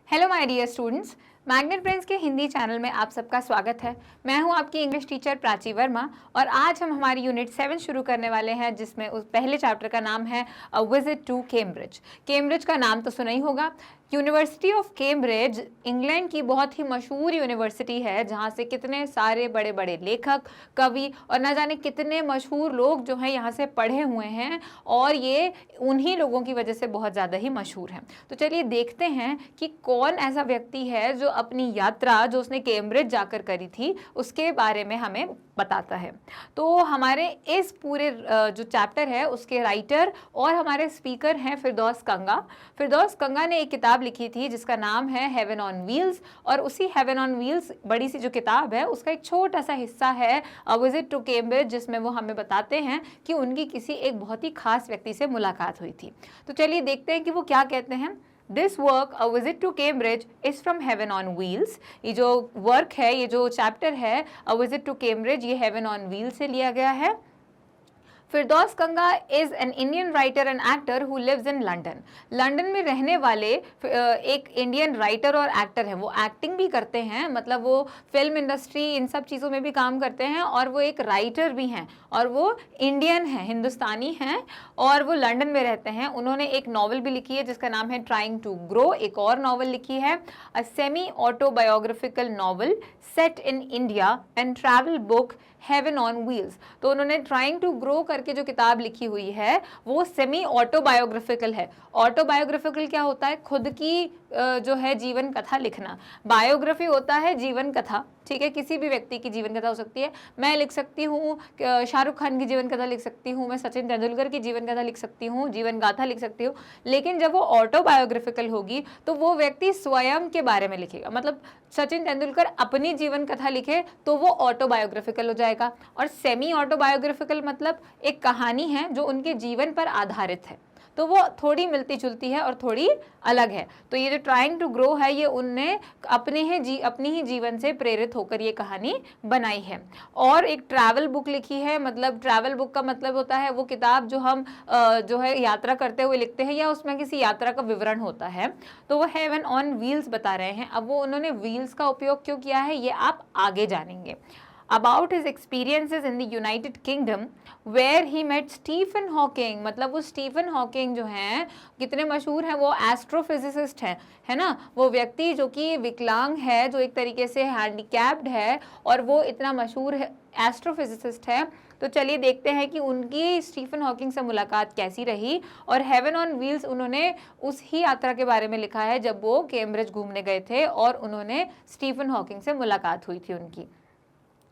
Hello my dear students, Magnet Brains के Hindi channel में आप सबका स्वागत है। मैं हूं आपकी इंग्लिश टीचर प्राची वर्मा और आज हम हमारी यूनिट 7 शुरू करने वाले हैं, जिसमें उस पहले चैप्टर का नाम है a visit to Cambridge. Cambridge का नाम तो सुना ही होगा। यूनिवर्सिटी ऑफ कैम्ब्रिज इंग्लैंड की बहुत ही मशहूर यूनिवर्सिटी है, जहाँ से कितने सारे बड़े बड़े लेखक, कवि और न जाने कितने मशहूर लोग जो हैं यहाँ से पढ़े हुए हैं और ये उन्हीं लोगों की वजह से बहुत ज़्यादा ही मशहूर हैं। तो चलिए देखते हैं कि कौन ऐसा व्यक्ति है जो अपनी यात्रा जो उसने कैम्ब्रिज जाकर करी थी उसके बारे में हमें बताता है। तो हमारे इस पूरे जो चैप्टर है उसके राइटर और हमारे स्पीकर हैं फिरदौस कंगा। फिरदौस कंगा ने एक किताब लिखी थी जिसका नाम है हेवन ऑन व्हील्स, और उसी हेवन ऑन व्हील्स बड़ी सी जो किताब है उसका एक छोटा सा हिस्सा है अ विजिट टू कैम्ब्रिज, जिसमें वो हमें बताते हैं कि उनकी किसी एक बहुत ही खास व्यक्ति से मुलाकात हुई थी। तो चलिए देखते हैं कि वो क्या कहते हैं। This work a visit to Cambridge is from heaven on wheels. ये जो वर्क है, ये जो चैप्टर है अ विजिट टू कैम्ब्रिज, ये हेवन ऑन व्हील्स से लिया गया है। Firdaus Kanga is an Indian writer and actor who lives in London. London में रहने वाले एक इंडियन राइटर और एक्टर हैं। वो एक्टिंग भी करते हैं, मतलब वो फिल्म इंडस्ट्री इन सब चीज़ों में भी काम करते हैं, और वो एक राइटर भी हैं, और वो इंडियन हैं, हिंदुस्तानी हैं, और वो लंदन में रहते हैं। उन्होंने एक नॉवल भी लिखी है जिसका नाम है ट्राइंग टू ग्रो। एक और नॉवल लिखी है, a semi autobiographical novel set in India and travel book haven on wheels. तो उन्होंने ट्राइंग टू ग्रो करके जो किताब लिखी हुई है वो सेमी ऑटोबायोग्राफिकल है। ऑटोबायोग्राफिकल क्या होता है? खुद की जो है जीवन कथा लिखना। बायोग्राफी होता है जीवन कथा, ठीक है, किसी भी व्यक्ति की जीवन कथा हो सकती है। मैं लिख सकती हूँ शाहरुख खान की जीवन कथा लिख सकती हूँ, मैं सचिन तेंदुलकर की जीवन कथा लिख सकती हूँ, जीवन गाथा लिख सकती हूँ। लेकिन जब वो ऑटोबायोग्राफिकल होगी तो वो व्यक्ति स्वयं के बारे में लिखेगा। मतलब सचिन तेंदुलकर अपनी जीवन कथा लिखे तो वो ऑटोबायोग्राफिकल हो जाएगा। और सेमी ऑटोबायोग्राफिकल मतलब एक कहानी है जो उनके जीवन पर आधारित है, तो वो थोड़ी मिलती जुलती है और थोड़ी अलग है। तो ये जो ट्राइंग टू ग्रो है, ये उनने अपनी ही जीवन से प्रेरित होकर ये कहानी बनाई है। और एक ट्रैवल बुक लिखी है। मतलब ट्रैवल बुक का मतलब होता है वो किताब जो हम जो है यात्रा करते हुए लिखते हैं, या उसमें किसी यात्रा का विवरण होता है। तो वो हेवन ऑन व्हील्स बता रहे हैं। अब वो उन्होंने व्हील्स का उपयोग क्यों किया है ये आप आगे जानेंगे। About his experiences in the United Kingdom where he met Stephen Hawking। मतलब वो स्टीफन हॉकिंग जो हैं कितने मशहूर हैं, वो एस्ट्रोफिजिसिस्ट हैं, है ना। वो व्यक्ति जो कि विकलांग है, जो एक तरीके से हैंडीकैप्ड है, और वो इतना मशहूर है एस्ट्रोफिजिसिस्ट है। तो चलिए देखते हैं कि उनकी स्टीफन हॉकिंग से मुलाकात कैसी रही। और हेवन ऑन व्हील्स उन्होंने उस ही यात्रा के बारे में लिखा है जब वो कैम्ब्रिज घूमने गए थे और उन्होंने स्टीफन हॉकिंग से मुलाकात हुई थी उनकी।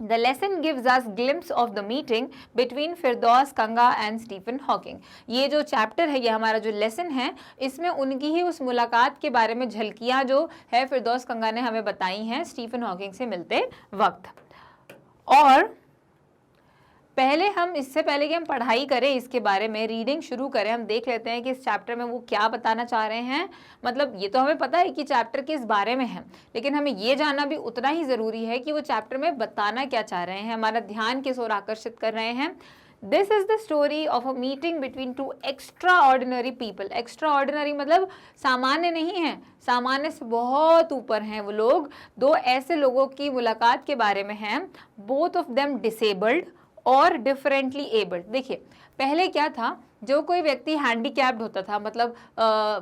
The lesson gives us glimpse of the meeting between Firdaus Kanga and Stephen Hawking. ये जो चैप्टर है, ये हमारा जो लेसन है, इसमें उनकी ही उस मुलाकात के बारे में झलकियाँ जो है फिरदौस कंगा ने हमें बताई हैं स्टीफन हॉकिंग से मिलते वक्त। और इससे पहले कि हम पढ़ाई करें इसके बारे में, रीडिंग शुरू करें, हम देख लेते हैं कि इस चैप्टर में वो क्या बताना चाह रहे हैं। मतलब ये तो हमें पता है कि चैप्टर किस बारे में है, लेकिन हमें ये जानना भी उतना ही ज़रूरी है कि वो चैप्टर में बताना क्या चाह रहे हैं, हमारा ध्यान किस ओर आकर्षित कर रहे हैं। This is the story of a meeting between two extra ordinary people. Extra ordinary मतलब सामान्य नहीं है, सामान्य से बहुत ऊपर हैं वो लोग। दो ऐसे लोगों की मुलाकात के बारे में है, बोथ ऑफ देम डिसेबल्ड और डिफरेंटली एबल्ड। देखिए पहले क्या था, जो कोई व्यक्ति हैंडीकैप्ड होता था, मतलब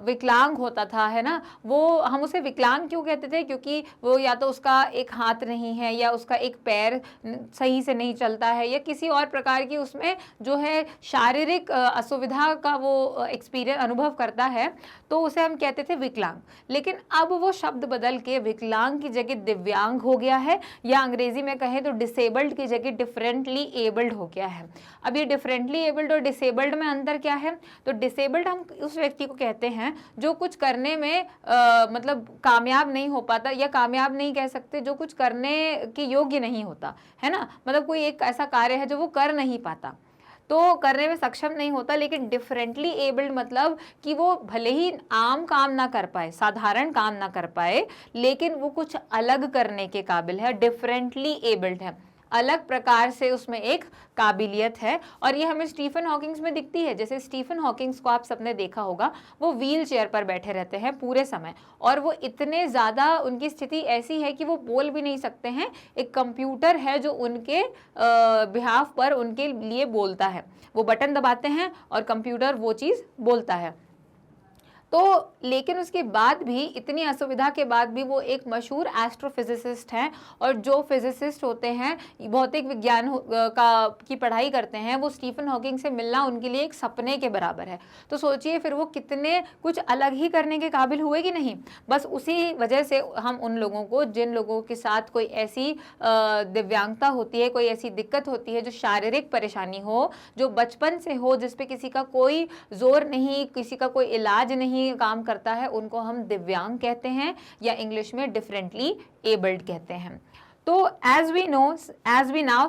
विकलांग होता था, है ना, वो हम उसे विकलांग क्यों कहते थे? क्योंकि वो या तो उसका एक हाथ नहीं है, या उसका एक पैर सही से नहीं चलता है, या किसी और प्रकार की उसमें जो है शारीरिक असुविधा का वो एक्सपीरियंस अनुभव करता है, तो उसे हम कहते थे विकलांग। लेकिन अब वो शब्द बदल के विकलांग की जगह दिव्यांग हो गया है, या अंग्रेजी में कहें तो डिसेबल्ड की जगह डिफरेंटली एबल्ड हो गया है। अब ये डिफरेंटली एबल्ड और डिसेबल्ड में अंतर क्या है? तो डिसेबल्ड हम उस व्यक्ति को कहते हैं जो कुछ करने में मतलब कामयाब नहीं हो पाता, या कामयाब नहीं कह सकते, जो कुछ करने के योग्य नहीं होता, है ना। मतलब कोई एक ऐसा कार्य है जो वो कर नहीं पाता, तो करने में सक्षम नहीं होता। लेकिन डिफरेंटली एबल्ड मतलब कि वो भले ही आम काम ना कर पाए, साधारण काम ना कर पाए, लेकिन वो कुछ अलग करने के काबिल है, डिफरेंटली एबल्ड है। अलग प्रकार से उसमें एक काबिलियत है, और ये हमें स्टीफन हॉकिंग्स में दिखती है। जैसे स्टीफन हॉकिंग्स को आप सबने देखा होगा, वो व्हील चेयर पर बैठे रहते हैं पूरे समय, और वो इतने ज़्यादा, उनकी स्थिति ऐसी है कि वो बोल भी नहीं सकते हैं। एक कंप्यूटर है जो उनके बिहाफ पर उनके लिए बोलता है, वो बटन दबाते हैं और कंप्यूटर वो चीज़ बोलता है। तो लेकिन उसके बाद भी, इतनी असुविधा के बाद भी, वो एक मशहूर एस्ट्रोफिजिसिस्ट हैं, और जो फिजिसिस्ट होते हैं, भौतिक विज्ञान की पढ़ाई करते हैं, वो स्टीफन हॉकिंग से मिलना उनके लिए एक सपने के बराबर है। तो सोचिए फिर वो कितने कुछ अलग ही करने के काबिल हुए कि नहीं। बस उसी वजह से हम उन लोगों को, जिन लोगों के साथ कोई ऐसी दिव्यांगता होती है, कोई ऐसी दिक्कत होती है, जो शारीरिक परेशानी हो, जो बचपन से हो, जिस पे किसी का कोई जोर नहीं, किसी का कोई इलाज नहीं काम करता है, उनको हम दिव्यांग कहते हैं, या इंग्लिश में डिफरेंटली एबल्ड कहते हैं। तो एज वी नाउ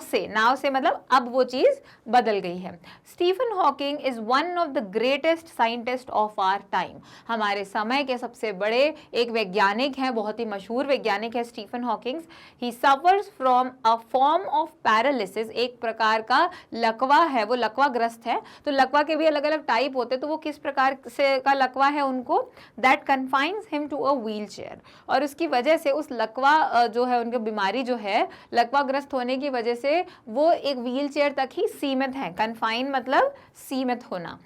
से मतलब अब वो चीज बदल गई है। Stephen Hawking is one of the greatest scientist of our time. हमारे समय के सबसे बड़े एक वैज्ञानिक हैं, बहुत ही मशहूर वैज्ञानिक है Stephen Hawkings. He suffers from a form of paralysis, एक प्रकार का लकवा है, वो लकवाग्रस्त है। तो लकवा के भी अलग अलग टाइप होते हैं, तो वो किस प्रकार से का लकवा है उनको, that confines him to a wheel chair. और उसकी वजह से उस लकवा जो है, उनकी बीमारी जो है, लकवाग्रस्त होने की वजह से वो एक व्हील चेयर तक ही सीमित है। कन्फाइन मतलब सीमित होना।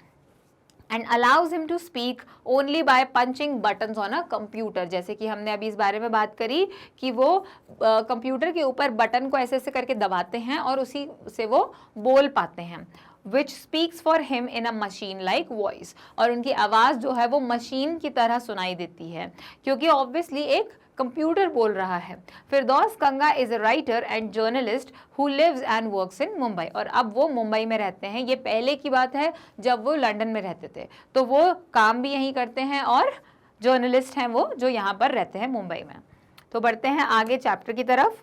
And allows him to speak only by punching buttons on a computer. जैसे कि हमने अभी इस बारे में बात करी कि वो कंप्यूटर के ऊपर बटन को ऐसे ऐसे करके दबाते हैं और उसी से वो बोल पाते हैं। Which speaks for him in a machine like voice। और उनकी आवाज़ जो है वो मशीन की तरह सुनाई देती है, क्योंकि ऑब्वियसली एक कंप्यूटर बोल रहा है। Firdaus Kanga is a writer and journalist who lives and works in Mumbai. और अब वो मुंबई में रहते हैं। ये पहले की बात है जब वो लंदन में रहते थे, तो वो काम भी यहीं करते हैं और जर्नलिस्ट हैं वो, जो यहाँ पर रहते हैं मुंबई में। तो बढ़ते हैं आगे चैप्टर की तरफ।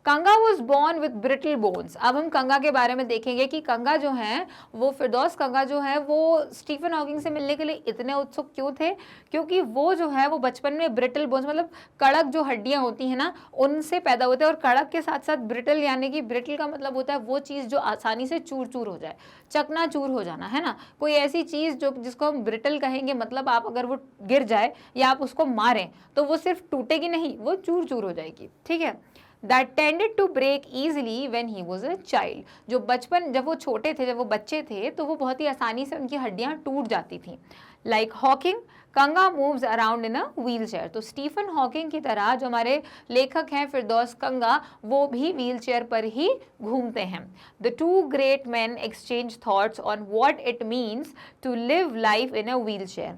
Kanga was born with brittle bones. अब हम कंगा के बारे में देखेंगे कि कंगा जो है, वो फिरदौस कंगा जो है, वो स्टीफन हॉकिंग से मिलने के लिए इतने उत्सुक क्यों थे, क्योंकि वो जो है वो बचपन में ब्रिटल बोन्स मतलब कड़क जो हड्डियां होती हैं ना, उनसे पैदा होते हैं। और कड़क के साथ साथ ब्रिटल, यानी कि ब्रिटल का मतलब होता है वो चीज़ जो आसानी से चूर चूर हो जाए, चकनाचूर हो जाना, है ना। कोई ऐसी चीज़ जो जिसको हम ब्रिटल कहेंगे, मतलब आप अगर वो गिर जाए या आप उसको मारें तो वो सिर्फ टूटेगी नहीं, वो चूर चूर हो जाएगी, ठीक है। That tended to break easily when he was a child। जो बचपन, जब वो छोटे थे, जब वो बच्चे थे, तो वो बहुत ही आसानी से उनकी हड्डियां टूट जाती थी। Like Hawking, Kanga moves around in a wheel chair. तो स्टीफन हॉकिंग की तरह जो हमारे लेखक हैं फिरदौस कंगा, वो भी व्हील चेयर पर ही घूमते हैं। The two great man exchange thoughts on what it means to live life in a wheel chair.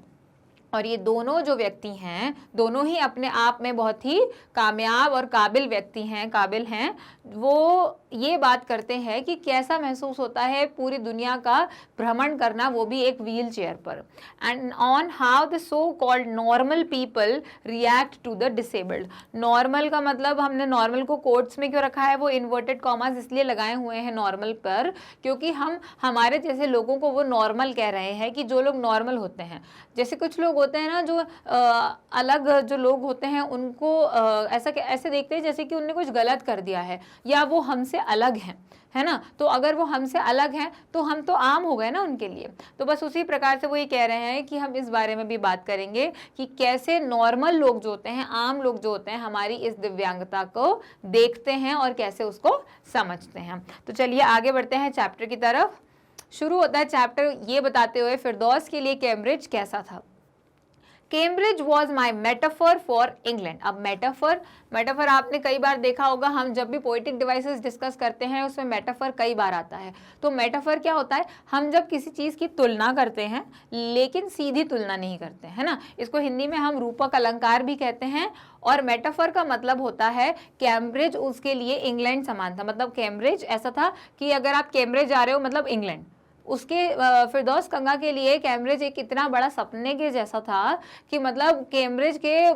और ये दोनों जो व्यक्ति हैं, दोनों ही अपने आप में बहुत ही कामयाब और काबिल हैं। वो ये बात करते हैं कि कैसा महसूस होता है पूरी दुनिया का भ्रमण करना, वो भी एक व्हील चेयर पर। And on how the so called normal people react to the disabled. Normal का मतलब, हमने नॉर्मल को कोट्स में क्यों रखा है, वो इन्वर्टेड कॉमास इसलिए लगाए हुए हैं नॉर्मल पर, क्योंकि हम हमारे जैसे लोगों को वो नॉर्मल कह रहे हैं, कि जो लोग नॉर्मल होते हैं। जैसे कुछ लोग होते हैं ना, जो अलग जो लोग होते हैं, उनको ऐसे देखते हैं जैसे कि उनने कुछ गलत कर दिया है, या वो हमसे अलग हैं, है ना। तो अगर वो हमसे अलग हैं तो हम तो आम हो गए ना उनके लिए। तो बस उसी प्रकार से वो ये कह रहे हैं कि हम इस बारे में भी बात करेंगे कि कैसे नॉर्मल लोग जो होते हैं, आम लोग जो होते हैं, हमारी इस दिव्यांगता को देखते हैं और कैसे उसको समझते हैं। तो चलिए आगे बढ़ते हैं चैप्टर की तरफ। शुरू होता है चैप्टर ये बताते हुए फिरदौस के लिए कैम्ब्रिज कैसा था। Cambridge was my metaphor for England. अब मेटाफर आपने कई बार देखा होगा, हम जब भी पोइटिक डिवाइसेस डिस्कस करते हैं उसमें मेटाफर कई बार आता है। तो मेटाफर क्या होता है, हम जब किसी चीज़ की तुलना करते हैं लेकिन सीधी तुलना नहीं करते, है ना। इसको हिंदी में हम रूपक अलंकार भी कहते हैं। और मेटाफर का मतलब होता है, कैम्ब्रिज उसके लिए इंग्लैंड समान था। मतलब कैम्ब्रिज ऐसा था कि अगर आप कैम्ब्रिज जा रहे हो मतलब इंग्लैंड, उसके फिरदौस कंगा के लिए कैम्ब्रिज एक इतना बड़ा सपने के जैसा था कि मतलब कैम्ब्रिज के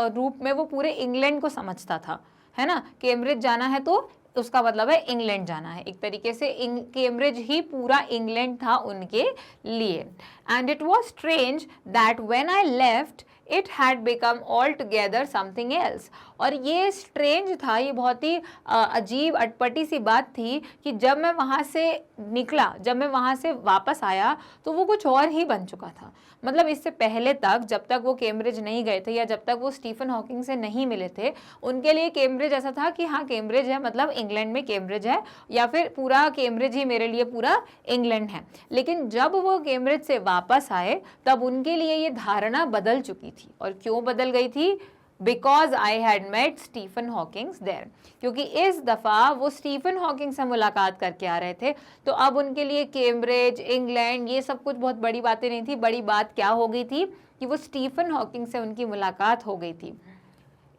रूप में वो पूरे इंग्लैंड को समझता था, है ना। कैम्ब्रिज जाना है तो उसका मतलब है इंग्लैंड जाना है। एक तरीके से कैम्ब्रिज ही पूरा इंग्लैंड था उनके लिए। And it was strange that when I left it had become all together something else. और ये स्ट्रेंज था, ये बहुत ही अजीब अटपटी सी बात थी कि जब मैं वहाँ से निकला, जब मैं वहाँ से वापस आया तो वो कुछ और ही बन चुका था। मतलब इससे पहले तक, जब तक वो कैम्ब्रिज नहीं गए थे या जब तक वो स्टीफन हॉकिंग से नहीं मिले थे, उनके लिए कैम्ब्रिज ऐसा था कि हाँ कैम्ब्रिज है, मतलब इंग्लैंड में कैम्ब्रिज है, या फिर पूरा कैम्ब्रिज ही मेरे लिए पूरा इंग्लैंड है। लेकिन जब वो कैम्ब्रिज से वापस आए तब उनके लिए ये धारणा बदल चुकी थी। और क्यों बदल गई थी? Because I had met Stephen Hawkings there, क्योंकि इस दफ़ा वो स्टीफन हॉकिंग से मुलाकात करके आ रहे थे। तो अब उनके लिए कैम्ब्रिज, इंग्लैंड, ये सब कुछ बहुत बड़ी बातें नहीं थी। बड़ी बात क्या हो गई थी कि वो स्टीफन हॉकिंग से उनकी मुलाकात हो गई थी।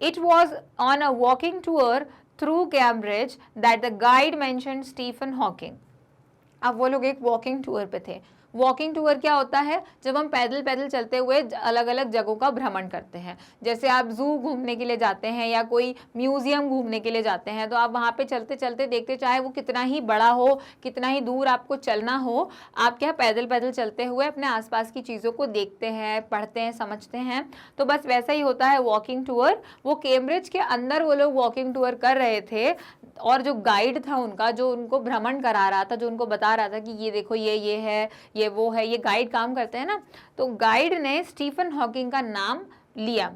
It was on a walking tour through Cambridge that the guide mentioned Stephen Hawking. अब वो लोग एक वॉकिंग टूर पे थे। वॉकिंग टूर क्या होता है? जब हम पैदल पैदल चलते हुए अलग अलग जगहों का भ्रमण करते हैं। जैसे आप जू घूमने के लिए जाते हैं या कोई म्यूजियम घूमने के लिए जाते हैं, तो आप वहाँ पे चलते चलते देखते, चाहे वो कितना ही बड़ा हो, कितना ही दूर आपको चलना हो, आप क्या पैदल पैदल चलते हुए अपने आसपास की चीज़ों को देखते हैं, पढ़ते हैं, समझते हैं। तो बस वैसा ही होता है वॉकिंग टूर। वो कैम्ब्रिज के अंदर वो लोग वॉकिंग टूर कर रहे थे और जो गाइड था उनका, जो उनको भ्रमण करा रहा था, जो उनको बता रहा था कि ये देखो ये है, ये वो है, ये गाइड काम करते हैं ना, तो गाइड ने स्टीफन हॉकिंग का नाम लिया।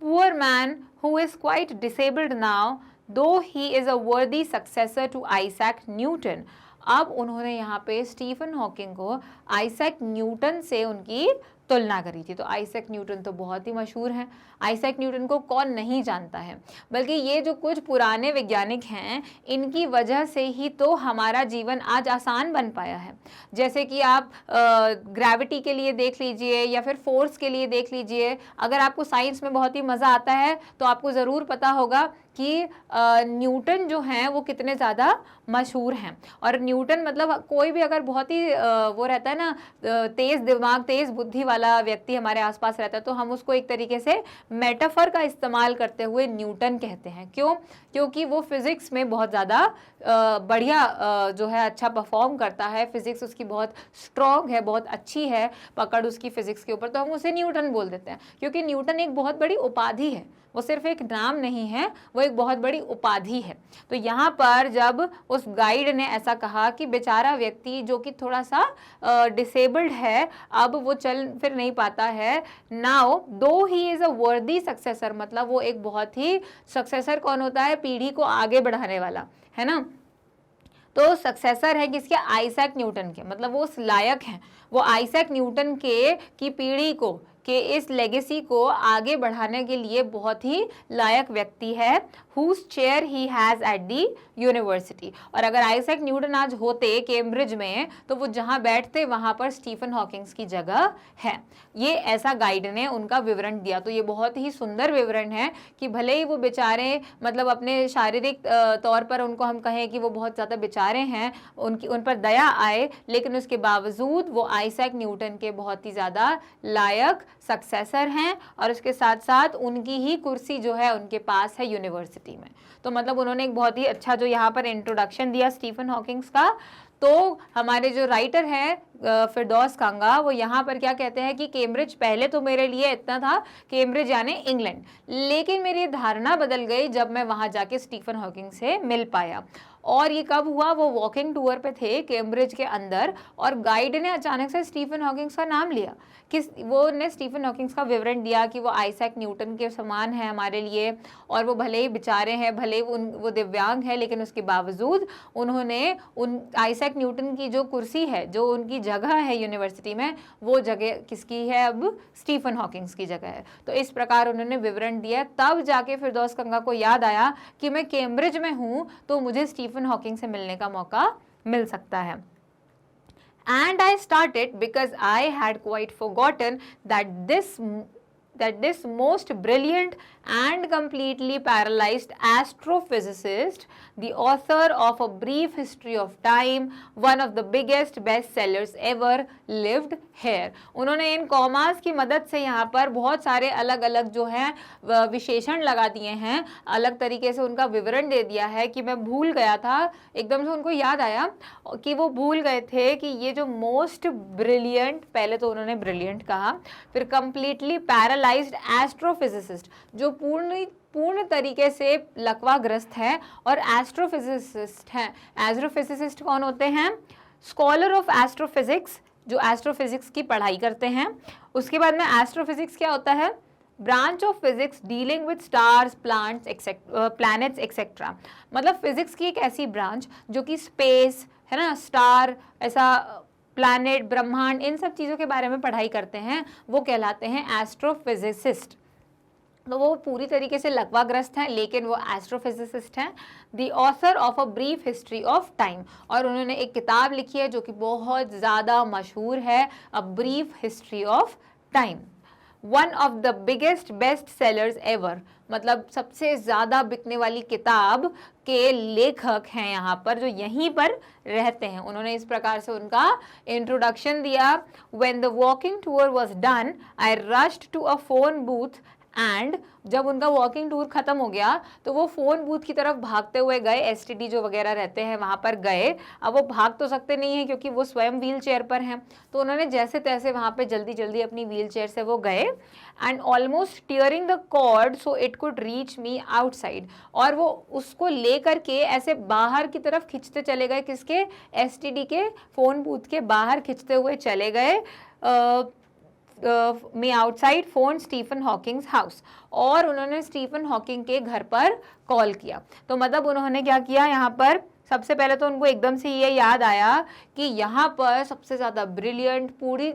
Poor man who is quite disabled now दो ही इज अ वर्दी सक्सेसर टू आइजैक न्यूटन। अब उन्होंने यहाँ पे स्टीफन हॉकिंग को आइजैक न्यूटन से उनकी तुलना करी थी। तो आइजैक न्यूटन तो बहुत ही मशहूर हैं, आइजैक न्यूटन को कौन नहीं जानता है। बल्कि ये जो कुछ पुराने वैज्ञानिक हैं, इनकी वजह से ही तो हमारा जीवन आज आसान बन पाया है। जैसे कि आप ग्रेविटी के लिए देख लीजिए या फिर फोर्स के लिए देख लीजिए। अगर आपको साइंस में बहुत ही मज़ा आता है तो आपको ज़रूर पता होगा कि न्यूटन जो हैं वो कितने ज़्यादा मशहूर हैं। और न्यूटन मतलब कोई भी अगर बहुत ही वो रहता है ना, तेज़ दिमाग, तेज़ बुद्धि वाला व्यक्ति हमारे आसपास रहता है, तो हम उसको एक तरीके से मेटाफर का इस्तेमाल करते हुए न्यूटन कहते हैं। क्यों? क्योंकि वो फिज़िक्स में बहुत ज़्यादा बढ़िया जो है अच्छा परफॉर्म करता है। फिज़िक्स उसकी बहुत स्ट्रॉन्ग है, बहुत अच्छी है पकड़ उसकी फ़िज़िक्स के ऊपर, तो हम उसे न्यूटन बोल देते हैं। क्योंकि न्यूटन एक बहुत बड़ी उपाधि है, वो सिर्फ एक नाम नहीं है, वो एक बहुत बड़ी उपाधि है। तो यहाँ पर जब उस गाइड ने ऐसा कहा कि बेचारा व्यक्ति जो कि थोड़ा सा डिसेबल्ड है, अब वो चल फिर नहीं पाता है, नाउ दो ही इज़ अ वर्दी सक्सेसर, मतलब वो एक बहुत ही, सक्सेसर कौन होता है? पीढ़ी को आगे बढ़ाने वाला, है ना। तो सक्सेसर है किसके? आइजैक न्यूटन के, मतलब वो उस लायक हैं, वो आइजैक न्यूटन की पीढ़ी को, के इस लेगेसी को आगे बढ़ाने के लिए बहुत ही लायक व्यक्ति है। Whose chair he has at the university. और अगर आइजैक न्यूटन आज होते कैम्ब्रिज में, तो वो जहाँ बैठते वहाँ पर स्टीफन हॉकिंग्स की जगह है। ये ऐसा गाइड ने उनका विवरण दिया। तो ये बहुत ही सुंदर विवरण है कि भले ही वो बेचारे, मतलब अपने शारीरिक तौर पर उनको हम कहें कि वो बहुत ज़्यादा बेचारे हैं, उन पर दया आए, लेकिन उसके बावजूद वो आइजैक न्यूटन के बहुत ही ज़्यादा लायक सक्सेसर हैं। और उसके साथ साथ उनकी ही कुर्सी जो है उनके पास है यूनिवर्सिटी में। तो मतलब उन्होंने एक बहुत ही अच्छा जो यहाँ पर इंट्रोडक्शन दिया स्टीफन हॉकिंग्स का। तो हमारे जो राइटर हैं फिरदौस कांगा, वो यहाँ पर क्या कहते हैं कि कैम्ब्रिज पहले तो मेरे लिए इतना था, कैम्ब्रिज यानी इंग्लैंड, लेकिन मेरी धारणा बदल गई जब मैं वहाँ जाके स्टीफन हॉकिंग से मिल पाया। और ये कब हुआ? वो वॉकिंग टूर पे थे कैम्ब्रिज के अंदर, और गाइड ने अचानक से स्टीफन हॉकिंग्स का नाम लिया। वो ने स्टीफन हॉकिंग्स का विवरण दिया कि वो आइजैक न्यूटन के समान है हमारे लिए, और वो भले ही बेचारे हैं, भले वो दिव्यांग है, लेकिन उसके बावजूद उन्होंने उन आइजैक न्यूटन की जो कुर्सी है, जो उनकी जगह है यूनिवर्सिटी में, वो जगह किसकी है? अब स्टीफन हॉकिंग्स की जगह है। तो इस प्रकार उन्होंने विवरण दिया। तब जाके फिरदौस कांगा को याद आया कि मैं कैम्ब्रिज में हूँ, तो मुझे स्टीफन हॉकिंग से मिलने का मौका मिल सकता है। And I started because I had quite forgotten that this most brilliant and completely paralyzed astrophysicist, the author of A Brief History of Time, one of the biggest bestsellers ever, lived here। उन्होंने इन commas की मदद से यहाँ पर बहुत सारे अलग अलग जो हैं विशेषण लगा दिए हैं, अलग तरीके से उनका विवरण दे दिया है कि मैं भूल गया था, एकदम से उनको याद आया कि वो भूल गए थे कि ये जो मोस्ट ब्रिलियंट, पहले तो उन्होंने ब्रिलियंट कहा, फिर कंप्लीटली पैरालाइज पैरालाइज्ड एस्ट्रोफिजिसिस्ट, जो पूर्ण तरीके से लकवाग्रस्त है और एस्ट्रोफिजिसिस्ट हैं। एस्ट्रोफिजिसिस्ट कौन होते हैं? स्कॉलर ऑफ एस्ट्रोफिजिक्स, जो एस्ट्रोफिजिक्स की पढ़ाई करते हैं। उसके बाद में एस्ट्रोफिजिक्स क्या होता है? Branch of physics dealing with stars, planets etcetera. मतलब फिजिक्स की एक ऐसी ब्रांच जो कि स्पेस है ना, स्टार, ऐसा प्लैनेट, ब्रह्मांड, इन सब चीज़ों के बारे में पढ़ाई करते हैं, वो कहलाते हैं एस्ट्रोफिजिसिस्ट। तो वो पूरी तरीके से लकवाग्रस्त हैं, लेकिन वो एस्ट्रोफिजिसिस्ट हैं। The author of a brief history of time, और उन्होंने एक किताब लिखी है जो कि बहुत ज़्यादा मशहूर है, a brief history of time. One of the biggest best sellers ever, मतलब सबसे ज़्यादा बिकने वाली किताब के लेखक हैं यहाँ पर, जो यहीं पर रहते हैं। उन्होंने इस प्रकार से उनका इंट्रोडक्शन दिया। When the walking tour was done I rushed to a phone booth and, जब उनका वॉकिंग टूर खत्म हो गया तो वो फ़ोन बूथ की तरफ भागते हुए गए। एसटीडी जो वगैरह रहते हैं वहाँ पर गए। अब वो भाग तो सकते नहीं हैं क्योंकि वो स्वयं व्हील चेयर पर हैं, तो उन्होंने जैसे तैसे वहाँ पे जल्दी जल्दी अपनी व्हील चेयर से वो गए। And almost tearing the cord so it could reach me outside, और वो उसको ले करके ऐसे बाहर की तरफ खींचते चले गए। किसके? एसटीडी के फ़ोन बूथ के बाहर खींचते हुए चले गए। में outside phone Stephen Hawkings house, और उन्होंने स्टीफन हॉकिंग के घर पर कॉल किया। तो मतलब उन्होंने क्या किया, यहाँ पर सबसे पहले तो उनको एकदम से ये याद आया कि यहाँ पर सबसे ज़्यादा ब्रिलियंट,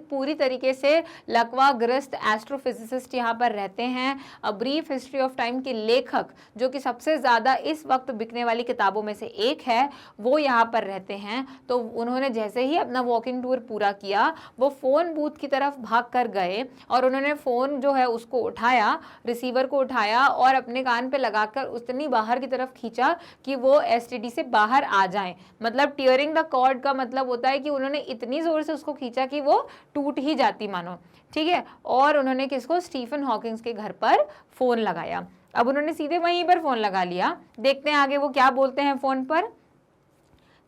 पूरी तरीके से लकवाग्रस्त एस्ट्रोफिजिसिस्ट यहाँ पर रहते हैं। A brief history of time के लेखक, जो कि सबसे ज़्यादा इस वक्त बिकने वाली किताबों में से एक है, वो यहाँ पर रहते हैं। तो उन्होंने जैसे ही अपना वॉकिंग टूर पूरा किया, वो फ़ोन बूथ की तरफ भाग कर गए और उन्होंने फ़ोन जो है उसको उठाया, रिसीवर को उठाया और अपने कान पे लगाकर उतनी बाहर की तरफ खींचा कि वो एसटीडी से बाहर आ जाएं। मतलब टीयरिंग द कॉर्ड का मतलब होता है कि उन्होंने इतनी जोर से उसको खींचा कि वो टूट ही जाती मानो, ठीक है। और उन्होंने किसको? स्टीफन हॉकिंग्स के घर पर फोन लगाया। अब उन्होंने सीधे वहीं पर फोन लगा लिया। देखते हैं आगे वो क्या बोलते हैं फोन पर।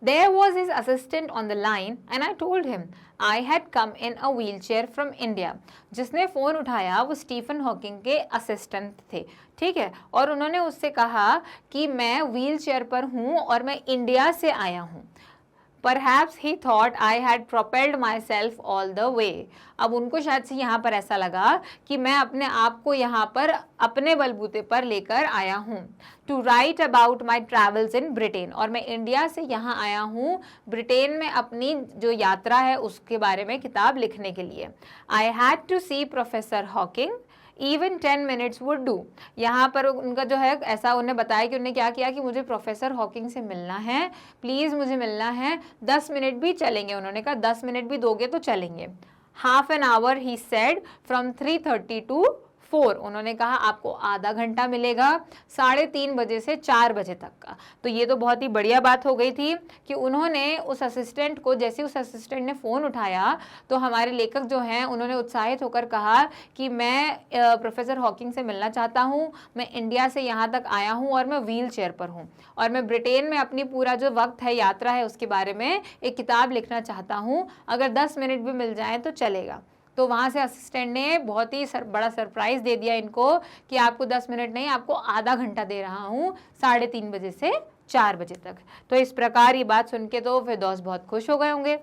There was his assistant on the line and I told him I had come in a wheelchair from India. जिसने फ़ोन उठाया वो स्टीफन हॉकिंग के असिस्टेंट थे, ठीक है। और उन्होंने उससे कहा कि मैं व्हील चेयर पर हूँ और मैं इंडिया से आया हूँ। Perhaps he thought I had propelled myself all the way. अब उनको शायद से यहाँ पर ऐसा लगा कि मैं अपने आप को यहाँ पर अपने बलबूते पर लेकर आया हूँ। To write about my travels in Britain, और मैं इंडिया से यहाँ आया हूँ ब्रिटेन में अपनी जो यात्रा है उसके बारे में किताब लिखने के लिए। I had to see Professor Hawking. Even 10 minutes would do. यहाँ पर उनका जो है ऐसा उन्हें बताया कि उन्होंने क्या किया कि मुझे प्रोफेसर हॉकिंग से मिलना है, प्लीज़ मुझे मिलना है, 10 मिनट भी चलेंगे। उन्होंने कहा 10 मिनट भी दोगे तो चलेंगे। Half an hour he said, from 3:30 to 4। उन्होंने कहा आपको आधा घंटा मिलेगा 3:30 बजे से 4 बजे तक का। तो ये तो बहुत ही बढ़िया बात हो गई थी कि उन्होंने उस असिस्टेंट को, जैसे उस असिस्टेंट ने फ़ोन उठाया तो हमारे लेखक जो हैं उन्होंने उत्साहित होकर कहा कि मैं प्रोफेसर हॉकिंग से मिलना चाहता हूँ, मैं इंडिया से यहाँ तक आया हूँ और मैं व्हील चेयर पर हूँ और मैं ब्रिटेन में अपनी पूरा जो वक्त है, यात्रा है, उसके बारे में एक किताब लिखना चाहता हूँ, अगर 10 मिनट भी मिल जाए तो चलेगा। तो वहाँ से असिस्टेंट ने बहुत ही बड़ा सरप्राइज़ दे दिया इनको कि आपको 10 मिनट नहीं, आपको आधा घंटा दे रहा हूँ, 3:30 बजे से 4 बजे तक। तो इस प्रकार ये बात सुन के तो फिरदौस बहुत खुश हो गए होंगे।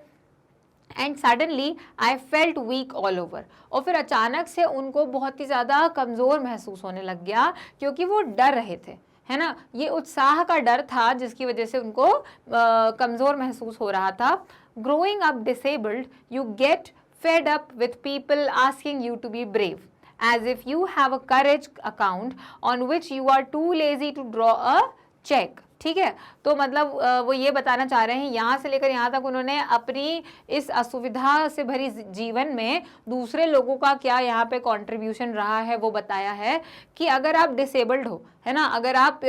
And suddenly I felt weak all over, और फिर अचानक से उनको बहुत ही ज़्यादा कमज़ोर महसूस होने लग गया क्योंकि वो डर रहे थे, है ना। ये उत्साह का डर था जिसकी वजह से उनको कमज़ोर महसूस हो रहा था। Growing up disabled you get fed up with people asking you to be brave, as if you have a courage account on which you are too lazy to draw a check, ठीक है। तो मतलब वो ये बताना चाह रहे हैं, यहाँ से लेकर यहाँ तक उन्होंने अपनी इस असुविधा से भरी जीवन में दूसरे लोगों का क्या यहाँ पे कंट्रीब्यूशन रहा है वो बताया है कि अगर आप डिसेबल्ड हो, है ना, अगर आप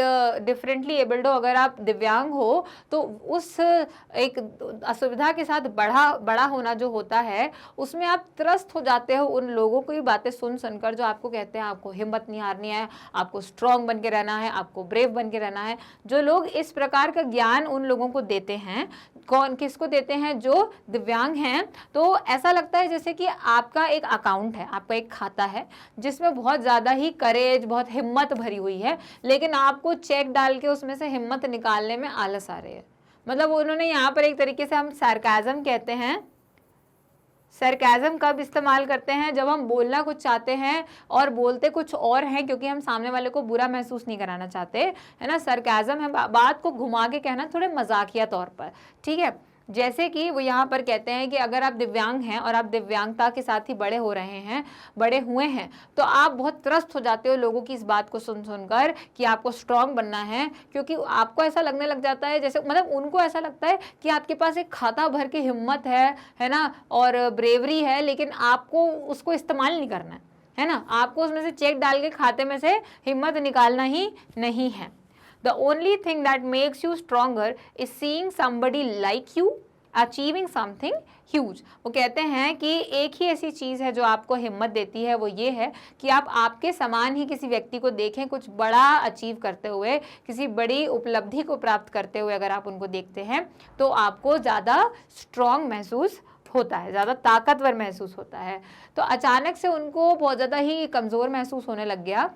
डिफरेंटली एबल्ड हो, अगर आप दिव्यांग हो, तो उस एक असुविधा के साथ बड़ा होना जो होता है उसमें आप त्रस्त हो जाते हो उन लोगों की बातें सुन सुनकर जो आपको कहते हैं आपको हिम्मत नहीं हारनी है, आपको स्ट्रॉन्ग बन के रहना है, आपको ब्रेव बन के रहना है। जो लोग लोग इस प्रकार का ज्ञान उन लोगों को देते हैं, कौन किसको देते हैं, जो दिव्यांग हैं। तो ऐसा लगता है जैसे कि आपका एक अकाउंट है, आपका एक खाता है जिसमें बहुत ज़्यादा ही करेज, बहुत हिम्मत भरी हुई है, लेकिन आपको चेक डाल के उसमें से हिम्मत निकालने में आलस आ रही है। मतलब उन्होंने यहाँ पर एक तरीके से, हम सार्काज़म कहते हैं, सरकाज़म कब इस्तेमाल करते हैं, जब हम बोलना कुछ चाहते हैं और बोलते कुछ और हैं, क्योंकि हम सामने वाले को बुरा महसूस नहीं कराना चाहते, है ना। सरकाज़म है बात को घुमा के कहना थोड़े मजाकिया तौर पर, ठीक है। जैसे कि वो यहाँ पर कहते हैं कि अगर आप दिव्यांग हैं और आप दिव्यांगता के साथ ही बड़े हो रहे हैं, बड़े हुए हैं, तो आप बहुत त्रस्त हो जाते हो लोगों की इस बात को सुन सुनकर कि आपको स्ट्रांग बनना है, क्योंकि आपको ऐसा लगने लग जाता है जैसे, मतलब उनको ऐसा लगता है कि आपके पास एक खाता भर की हिम्मत है ना, और ब्रेवरी है, लेकिन आपको उसको इस्तेमाल नहीं करना है ना। आपको उसमें से चेक डाल के खाते में से हिम्मत निकालना ही नहीं है। The only thing that makes you stronger is seeing somebody like you achieving something huge। वो कहते हैं कि एक ही ऐसी चीज़ है जो आपको हिम्मत देती है, वो ये है कि आप आपके समान ही किसी व्यक्ति को देखें कुछ बड़ा अचीव करते हुए, किसी बड़ी उपलब्धि को प्राप्त करते हुए। अगर आप उनको देखते हैं तो आपको ज़्यादा स्ट्रॉन्ग महसूस होता है, ज़्यादा ताकतवर महसूस होता है। तो अचानक से उनको बहुत ज़्यादा ही कमज़ोर महसूस होने लग गया।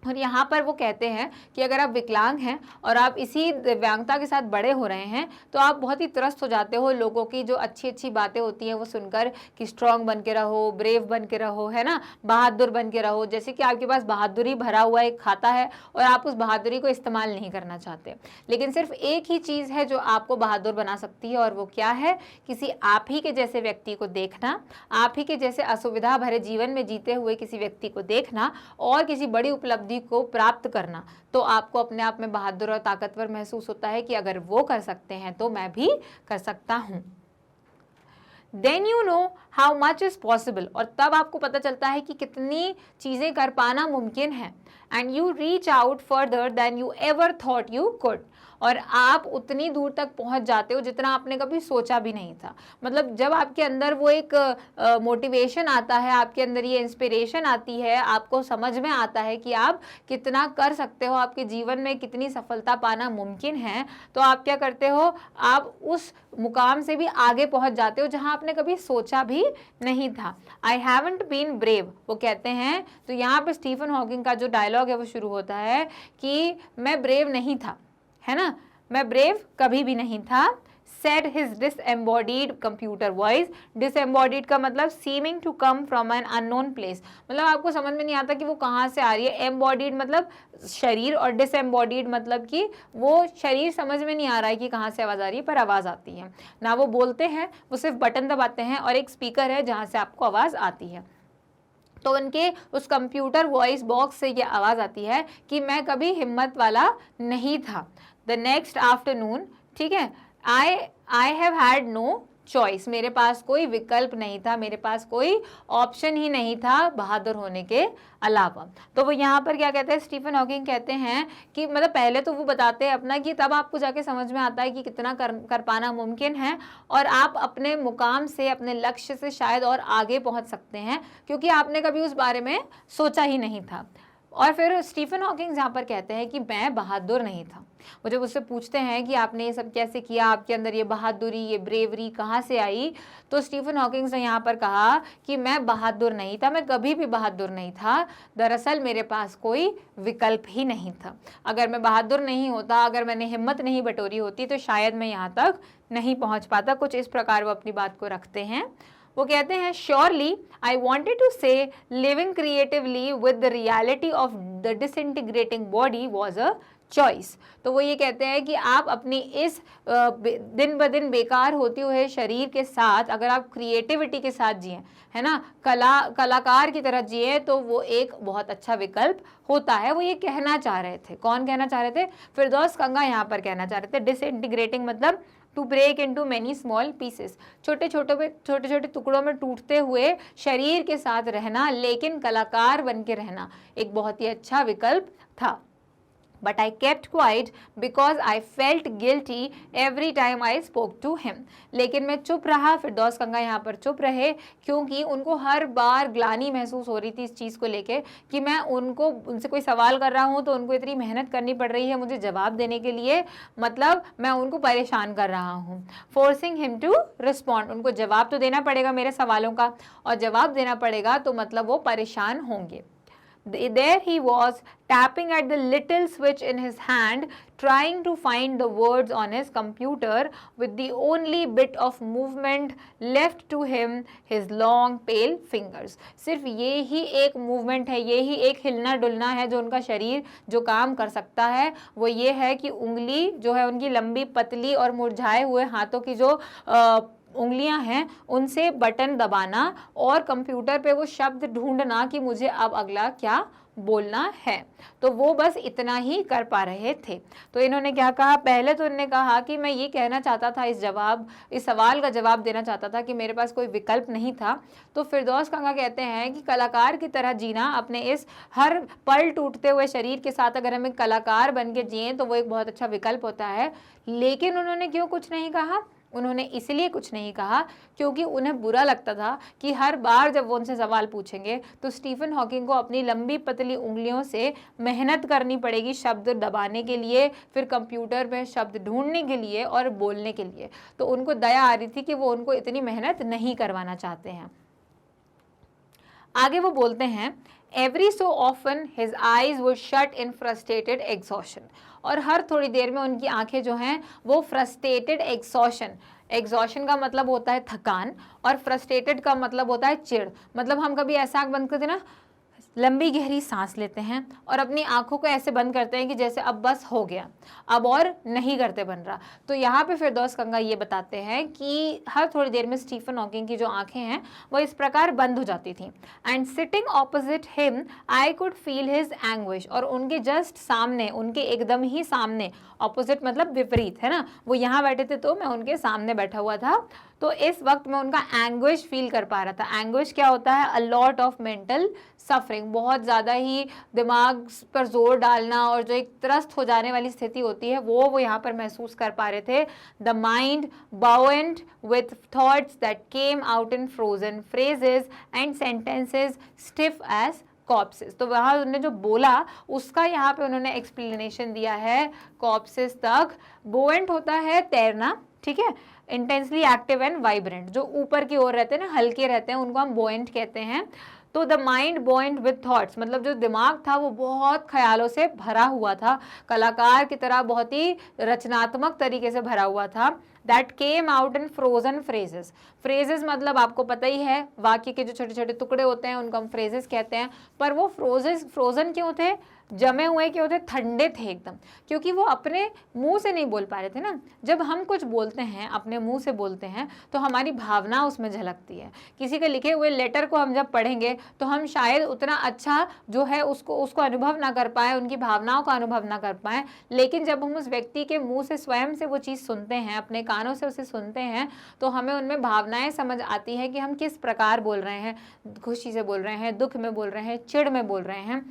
और यहाँ पर वो कहते हैं कि अगर आप विकलांग हैं और आप इसी दिव्यांगता के साथ बड़े हो रहे हैं, तो आप बहुत ही त्रस्त हो जाते हो लोगों की जो अच्छी अच्छी बातें होती हैं वो सुनकर, कि स्ट्रांग बन के रहो, ब्रेव बन के रहो, है ना, बहादुर बन के रहो। जैसे कि आपके पास बहादुरी भरा हुआ एक खाता है और आप उस बहादुरी को इस्तेमाल नहीं करना चाहते, लेकिन सिर्फ एक ही चीज़ है जो आपको बहादुर बना सकती है, और वो क्या है, किसी आप ही के जैसे व्यक्ति को देखना, आप ही के जैसे असुविधा भरे जीवन में जीते हुए किसी व्यक्ति को देखना और किसी बड़ी उपलब्धि को प्राप्त करना। तो आपको अपने आप में बहादुर और ताकतवर महसूस होता है कि अगर वो कर सकते हैं तो मैं भी कर सकता हूं। Then you know how much is possible, और तब आपको पता चलता है कि कितनी चीज़ें कर पाना मुमकिन है। And you reach out further than you ever thought you could, और आप उतनी दूर तक पहुंच जाते हो जितना आपने कभी सोचा भी नहीं था। मतलब जब आपके अंदर वो एक मोटिवेशन आता है, आपके अंदर ये इंस्पिरेशन आती है, आपको समझ में आता है कि आप कितना कर सकते हो, आपके जीवन में कितनी सफलता पाना मुमकिन है, तो आप क्या करते हो, आप उस मुकाम से भी आगे पहुंच जाते हो जहां आपने कभी सोचा भी नहीं था। आई हैवंट बीन ब्रेव, वो कहते हैं। तो यहाँ पे स्टीफन हॉकिंग का जो डायलॉग है वो शुरू होता है कि मैं ब्रेव नहीं था, है ना, मैं ब्रेव कभी भी नहीं था। said his disembodied computer voice। disembodied का मतलब seeming to come from an unknown place, मतलब आपको समझ में नहीं आता कि वो कहाँ से आ रही है। embodied मतलब शरीर, और disembodied मतलब कि वो शरीर समझ में नहीं आ रहा है कि कहाँ से आवाज़ आ रही है, पर आवाज़ आती है ना। वो बोलते हैं, वो सिर्फ बटन दबाते हैं और एक स्पीकर है जहाँ से आपको आवाज़ आती है। तो उनके उस कंप्यूटर वॉइस बॉक्स से ये आवाज़ आती है कि मैं कभी हिम्मत वाला नहीं था। द नेक्स्ट आफ्टरनून, ठीक है, I have had no choice, मेरे पास कोई विकल्प नहीं था, मेरे पास कोई ऑप्शन ही नहीं था बहादुर होने के अलावा। तो वो यहाँ पर क्या कहते हैं, स्टीफन हॉकिंग कहते हैं कि मतलब पहले तो वो बताते हैं अपना कि तब आपको जाके समझ में आता है कि कितना कर पाना मुमकिन है, और आप अपने मुकाम से, अपने लक्ष्य से शायद और आगे पहुँच सकते हैं, क्योंकि आपने कभी उस बारे में सोचा ही नहीं था। और फिर स्टीफन हॉकिंग यहाँ पर कहते हैं कि मैं बहादुर नहीं था। वो जब उससे पूछते हैं कि आपने ये सब कैसे किया, आपके अंदर ये बहादुरी, ये ब्रेवरी कहाँ से आई, तो स्टीफन हॉकिंग ने यहाँ पर कहा कि मैं बहादुर नहीं था, मैं कभी भी बहादुर नहीं था। दरअसल मेरे पास कोई विकल्प ही नहीं था। अगर मैं बहादुर नहीं होता, अगर मैंने हिम्मत नहीं बटोरी होती, तो शायद मैं यहाँ तक नहीं पहुँच पाता। कुछ इस प्रकार वो अपनी बात को रखते हैं। वो कहते हैं, श्योरली आई वॉन्टेड टू से living creatively with the reality of the disintegrating body was a choice. तो वो ये कहते हैं कि आप अपनी इस दिन ब दिन बेकार होते हुए शरीर के साथ अगर आप क्रिएटिविटी के साथ जिए, है ना, कलाकार की तरह जिए, तो वो एक बहुत अच्छा विकल्प होता है। वो ये कहना चाह रहे थे। कौन कहना चाह रहे थे? फिरदौस कंगा यहाँ पर कहना चाह रहे थे। डिसइंटीग्रेटिंग मतलब to break into many small pieces, छोटे छोटे टुकड़ों में टूटते हुए शरीर के साथ रहना, लेकिन कलाकार बन के रहना एक बहुत ही अच्छा विकल्प था। but I kept quiet because I felt guilty every time I spoke to him. लेकिन मैं चुप रहा, फिरदौस कंगा यहाँ पर चुप रहे क्योंकि उनको हर बार ग्लानि महसूस हो रही थी इस चीज़ को लेके कि मैं उनसे कोई सवाल कर रहा हूँ तो उनको इतनी मेहनत करनी पड़ रही है मुझे जवाब देने के लिए, मतलब मैं उनको परेशान कर रहा हूँ. फोर्सिंग हिम टू रिस्पॉन्ड, उनको जवाब तो देना पड़ेगा मेरे सवालों का, और जवाब देना पड़ेगा तो मतलब वो परेशान होंगे. There he was, tapping at the little switch in his hand, trying to find the words on his computer with the only bit of movement left to him, his long pale fingers. सिर्फ ये ही एक movement है, ये ही एक हिलना डुलना है जो उनका शरीर जो काम कर सकता है, वो ये है कि उंगली जो है उनकी लंबी पतली और मुरझाए हुए हाथों की जो उंगलियां हैं उनसे बटन दबाना और कंप्यूटर पे वो शब्द ढूंढना कि मुझे अब अगला क्या बोलना है. तो वो बस इतना ही कर पा रहे थे. तो इन्होंने क्या कहा, पहले तो इन्होंने कहा कि मैं ये कहना चाहता था, इस सवाल का जवाब देना चाहता था कि मेरे पास कोई विकल्प नहीं था. तो फिरदौस कंगा कहते हैं कि कलाकार की तरह जीना, अपने इस हर पल टूटते हुए शरीर के साथ अगर हम एक कलाकार बन के जिए तो वो एक बहुत अच्छा विकल्प होता है. लेकिन उन्होंने क्यों कुछ नहीं कहा, उन्होंने इसलिए कुछ नहीं कहा क्योंकि उन्हें बुरा लगता था कि हर बार जब वो उनसे सवाल पूछेंगे तो स्टीफन हॉकिंग को अपनी लंबी पतली उंगलियों से मेहनत करनी पड़ेगी शब्द दबाने के लिए, फिर कंप्यूटर में शब्द ढूंढने के लिए और बोलने के लिए. तो उनको दया आ रही थी कि वो उनको इतनी मेहनत नहीं करवाना चाहते हैं. आगे वो बोलते हैं, every so often his eyes would shut in frustrated exhaustion, और हर थोड़ी देर में उनकी आंखें जो हैं वो फ्रस्ट्रेटेड एग्जॉशन का मतलब होता है थकान, और फ्रस्ट्रेटेड का मतलब होता है चिढ़. मतलब हम कभी ऐसा आंख बंद करते ना, लंबी गहरी सांस लेते हैं और अपनी आंखों को ऐसे बंद करते हैं कि जैसे अब बस हो गया, अब और नहीं करते बन रहा. तो यहाँ पे फिरदौस कंगा ये बताते हैं कि हर थोड़ी देर में स्टीफन हॉकिंग की जो आंखें हैं वो इस प्रकार बंद हो जाती थी. And sitting opposite him I could feel his anguish, और उनके जस्ट सामने, उनके एकदम ही सामने, ऑपोजिट मतलब विपरीत है ना, वो यहाँ बैठे थे तो मैं उनके सामने बैठा हुआ था, तो इस वक्त मैं उनका एंग्विश फील कर पा रहा था. एंग्विश क्या होता है, अ लॉट ऑफ मेंटल सफरिंग, बहुत ज़्यादा ही दिमाग पर जोर डालना और जो एक त्रस्त हो जाने वाली स्थिति होती है वो यहाँ पर महसूस कर पा रहे थे. The mind bound with thoughts that came out in frozen phrases and sentences stiff as corpses. तो वहाँ उन्होंने जो बोला उसका यहाँ पे उन्होंने एक्सप्लेनेशन दिया है कॉप्सेस तक. बोएंट होता है तैरना, ठीक है, इंटेंसली एक्टिव एंड वाइब्रेंट, जो ऊपर की ओर रहते हैं ना, हल्के रहते हैं, उनको हम बोएंट कहते हैं. तो द माइंड बॉइंड विथ थॉट्स, मतलब जो दिमाग था वो बहुत ख्यालों से भरा हुआ था, कलाकार की तरह बहुत ही रचनात्मक तरीके से भरा हुआ था. That came out in frozen phrases. Phrases मतलब आपको पता ही है, वाक्य के जो छोटे छोटे टुकड़े होते हैं उनको हम फ्रेजेस कहते हैं. पर वो फ्रोजन क्यों थे, जमे हुए क्यों थे, ठंडे थे एकदम, क्योंकि वो अपने मुंह से नहीं बोल पा रहे थे ना. जब हम कुछ बोलते हैं अपने मुंह से बोलते हैं तो हमारी भावना उसमें झलकती है. किसी के लिखे हुए लेटर को हम जब पढ़ेंगे तो हम शायद उतना अच्छा जो है उसको अनुभव ना कर पाए, उनकी भावनाओं का अनुभव ना कर पाए. लेकिन जब हम उस व्यक्ति के मुंह से स्वयं से वो चीज़ सुनते हैं, अपने कानों से उसे सुनते हैं, तो हमें उनमें भावनाएं समझ आती है कि हम किस प्रकार बोल रहे हैं, खुशी से बोल रहे हैं, दुख में बोल रहे हैं, चिढ़ में बोल रहे हैं.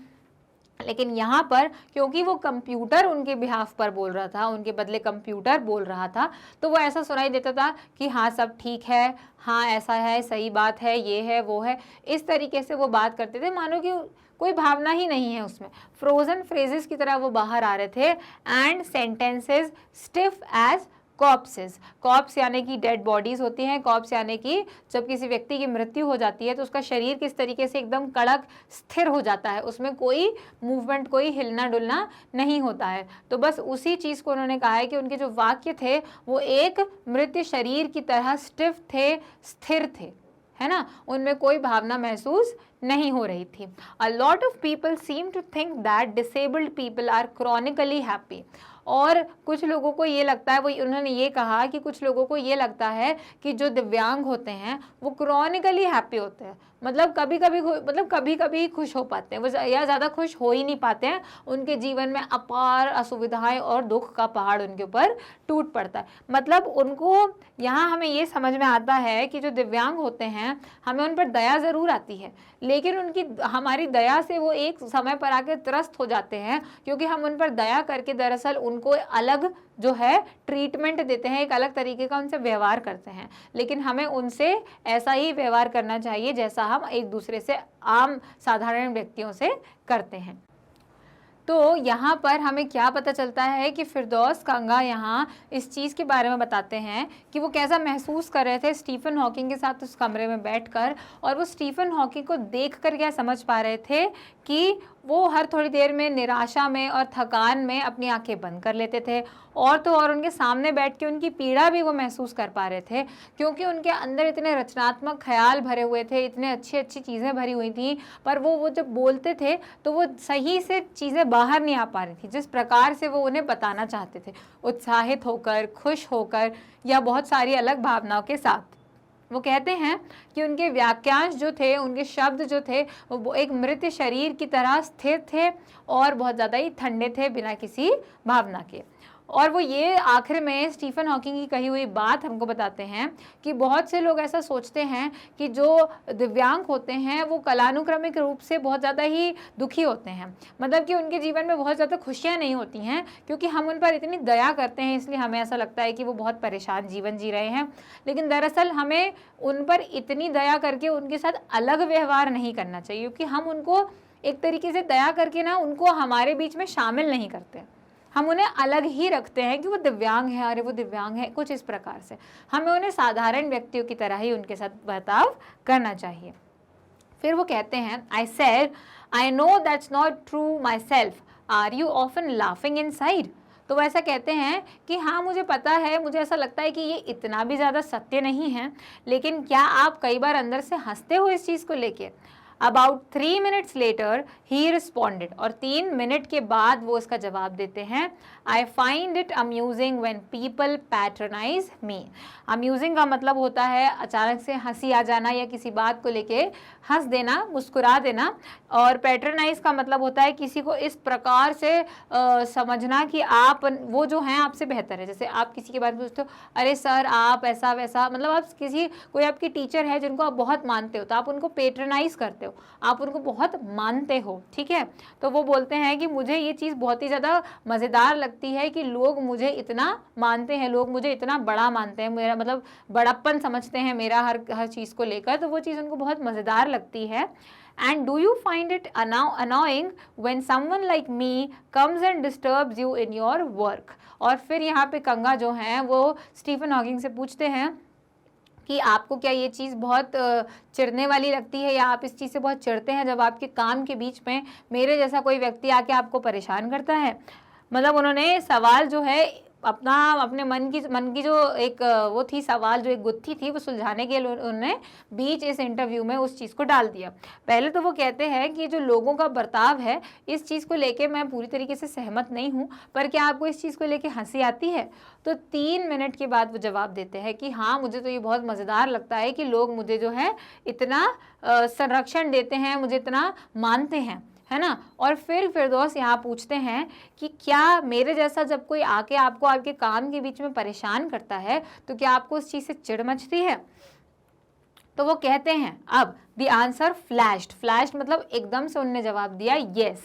लेकिन यहाँ पर क्योंकि वो कंप्यूटर उनके बिहाफ पर बोल रहा था, उनके बदले कंप्यूटर बोल रहा था, तो वो ऐसा सुनाई देता था कि हाँ सब ठीक है, हाँ ऐसा है, सही बात है, ये है वो है. इस तरीके से वो बात करते थे मानो कि कोई भावना ही नहीं है उसमें. फ्रोजन फ्रेजेस की तरह वो बाहर आ रहे थे. And sentences stiff as corpses. Corpse यानी कि डेड बॉडीज होती हैं. कॉप्स यानी कि जब किसी व्यक्ति की मृत्यु हो जाती है तो उसका शरीर किस तरीके से एकदम कड़क स्थिर हो जाता है, उसमें कोई मूवमेंट, कोई हिलना डुलना नहीं होता है. तो बस उसी चीज़ को उन्होंने कहा है कि उनके जो वाक्य थे वो एक मृत शरीर की तरह स्टिफ थे, स्थिर थे, है ना, उनमें कोई भावना महसूस नहीं हो रही थी. A lot of people seem to think that disabled people are chronically happy. और कुछ लोगों को ये लगता है, वो उन्होंने ये कहा कि कुछ लोगों को ये लगता है कि जो दिव्यांग होते हैं वो क्रॉनिकली हैप्पी होते हैं, मतलब कभी कभी खुश हो पाते हैं वो, या ज़्यादा खुश हो ही नहीं पाते हैं। उनके जीवन में अपार असुविधाएं और दुख का पहाड़ उनके ऊपर टूट पड़ता है। मतलब उनको यहाँ हमें ये समझ में आता है कि जो दिव्यांग होते हैं हमें उन पर दया ज़रूर आती है, लेकिन उनकी हमारी दया से वो एक समय पर आके त्रस्त हो जाते हैं, क्योंकि हम उन पर दया करके दरअसल उनको अलग जो है ट्रीटमेंट देते हैं, एक अलग तरीके का उनसे व्यवहार करते हैं। लेकिन हमें उनसे ऐसा ही व्यवहार करना चाहिए जैसा हम एक दूसरे से आम साधारण व्यक्तियों से करते हैं। तो यहाँ पर हमें क्या पता चलता है कि फिरदौस कंगा यहाँ इस चीज़ के बारे में बताते हैं कि वो कैसा महसूस कर रहे थे स्टीफन हॉकिंग के साथ उस कमरे में बैठकर, और वो स्टीफन हॉकिंग को देखकर क्या समझ पा रहे थे कि वो हर थोड़ी देर में निराशा में और थकान में अपनी आंखें बंद कर लेते थे, और तो और उनके सामने बैठ के उनकी पीड़ा भी वो महसूस कर पा रहे थे, क्योंकि उनके अंदर इतने रचनात्मक ख्याल भरे हुए थे, इतने अच्छी अच्छी चीज़ें भरी हुई थी, पर वो जब बोलते थे तो वो सही से चीज़ें बाहर नहीं आ पा रही थी जिस प्रकार से वो उन्हें बताना चाहते थे, उत्साहित होकर, खुश होकर, या बहुत सारी अलग भावनाओं के साथ। वो कहते हैं कि उनके वाक्यांश जो थे, उनके शब्द जो थे, वो एक मृत शरीर की तरह स्थिर थे और बहुत ज़्यादा ही ठंडे थे, बिना किसी भावना के। और वो ये आखिर में स्टीफन हॉकिंग की कही हुई बात हमको बताते हैं कि बहुत से लोग ऐसा सोचते हैं कि जो दिव्यांग होते हैं वो कलानुक्रमिक रूप से बहुत ज़्यादा ही दुखी होते हैं, मतलब कि उनके जीवन में बहुत ज़्यादा खुशियाँ नहीं होती हैं, क्योंकि हम उन पर इतनी दया करते हैं इसलिए हमें ऐसा लगता है कि वो बहुत परेशान जीवन जी रहे हैं। लेकिन दरअसल हमें उन पर इतनी दया करके उनके साथ अलग व्यवहार नहीं करना चाहिए, क्योंकि हम उनको एक तरीके से दया करके ना उनको हमारे बीच में शामिल नहीं करते, हम उन्हें अलग ही रखते हैं कि वो दिव्यांग है, अरे वो दिव्यांग है, कुछ इस प्रकार से। हमें उन्हें साधारण व्यक्तियों की तरह ही उनके साथ बर्ताव करना चाहिए। फिर वो कहते हैं, I said I know that's not true myself, are you often laughing inside. तो वो ऐसा कहते हैं कि हाँ मुझे पता है, मुझे ऐसा लगता है कि ये इतना भी ज़्यादा सत्य नहीं है, लेकिन क्या आप कई बार अंदर से हंसते हो इस चीज़ को लेके। About 3 minutes later, he responded, और 3 मिनट के बाद वो इसका जवाब देते हैं, I find it amusing when people patronize me। amusing का मतलब होता है अचानक से हंसी आ जाना या किसी बात को लेके हंस देना, मुस्कुरा देना, और पैट्रनाइज का मतलब होता है किसी को इस प्रकार से समझना कि आप वो जो हैं आपसे बेहतर है। जैसे आप किसी के बारे में पूछते हो, अरे सर आप ऐसा वैसा, मतलब आप कोई आपकी टीचर है जिनको आप बहुत मानते हो तो आप उनको पैट्रनाइज करते हो, आप उनको बहुत मानते हो, ठीक है। तो वो बोलते हैं कि मुझे ये चीज़ बहुत ही ज़्यादा मज़ेदार लगती है कि लोग मुझे इतना मानते हैं, लोग मुझे इतना बड़ा मानते हैं, मेरा मतलब बड़प्पन समझते हैं मेरा हर चीज़ को लेकर, तो वो चीज़ उनको बहुत मज़ेदार लगती है। And do you find it annoying when someone like me comes and disturbs you in your work? और फिर यहाँ पे कंगा जो हैं वो स्टीफन हॉकिंग से पूछते हैं कि आपको क्या ये चीज़ बहुत चिढ़ने वाली लगती है, या आप इस चीज़ से बहुत चिढ़ते हैं जब आपके काम के बीच में मेरे जैसा कोई व्यक्ति आके आपको परेशान करता है। मतलब उन्होंने सवाल जो है अपने मन की जो एक वो थी, सवाल जो एक गुत्थी थी वो सुलझाने के लिए उन्होंने बीच इस इंटरव्यू में उस चीज़ को डाल दिया। पहले तो वो कहते हैं कि जो लोगों का बर्ताव है इस चीज़ को लेके मैं पूरी तरीके से सहमत नहीं हूँ, पर क्या आपको इस चीज़ को लेके हंसी आती है। तो 3 मिनट के बाद वो जवाब देते हैं कि हाँ मुझे तो ये बहुत मज़ेदार लगता है कि लोग मुझे जो है इतना संरक्षण देते हैं, मुझे इतना मानते हैं, है ना। और फिर फिरदौस यहाँ पूछते हैं कि क्या मेरे जैसा जब कोई आके आपको आपके काम के बीच में परेशान करता है तो क्या आपको उस चीज़ से चिढ़ मचती है। तो वो कहते हैं, अब द आंसर फ्लैश्ड मतलब एकदम से उन्होंने जवाब दिया यस,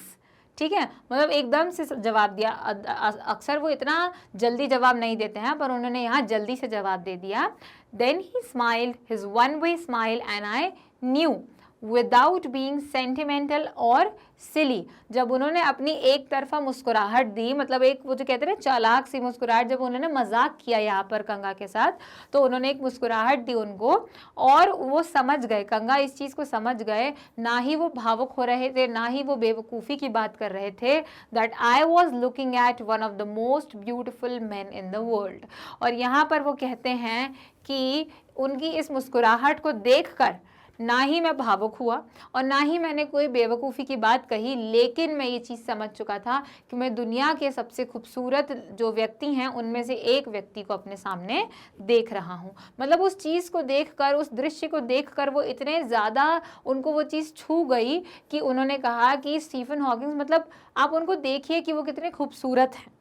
ठीक है, मतलब एकदम से जवाब दिया। अक्सर वो इतना जल्दी जवाब नहीं देते हैं, पर उन्होंने यहाँ जल्दी से जवाब दे दिया। Then he smiled his one way smile and I knew without being sentimental और सिली। जब उन्होंने अपनी एक तरफा मुस्कुराहट दी, मतलब एक वो जो कहते हैं चालाक सी मुस्कुराहट, जब उन्होंने मजाक किया यहाँ पर कंगा के साथ, तो उन्होंने एक मुस्कुराहट दी उनको, और वो समझ गए, कंगा इस चीज़ को समझ गए, ना ही वो भावुक हो रहे थे, ना ही वो बेवकूफ़ी की बात कर रहे थे, that I was looking at one of the most beautiful man in the world. और यहाँ पर वो कहते हैं कि उनकी इस मुस्कुराहट को देखकर ना ही मैं भावुक हुआ और ना ही मैंने कोई बेवकूफ़ी की बात कही, लेकिन मैं ये चीज़ समझ चुका था कि मैं दुनिया के सबसे खूबसूरत जो व्यक्ति हैं उनमें से एक व्यक्ति को अपने सामने देख रहा हूँ। मतलब उस चीज़ को देखकर, उस दृश्य को देखकर वो इतने ज़्यादा उनको वो चीज़ छू गई कि उन्होंने कहा कि स्टीफन हॉकिंस, मतलब आप उनको देखिए कि वो कितने खूबसूरत हैं।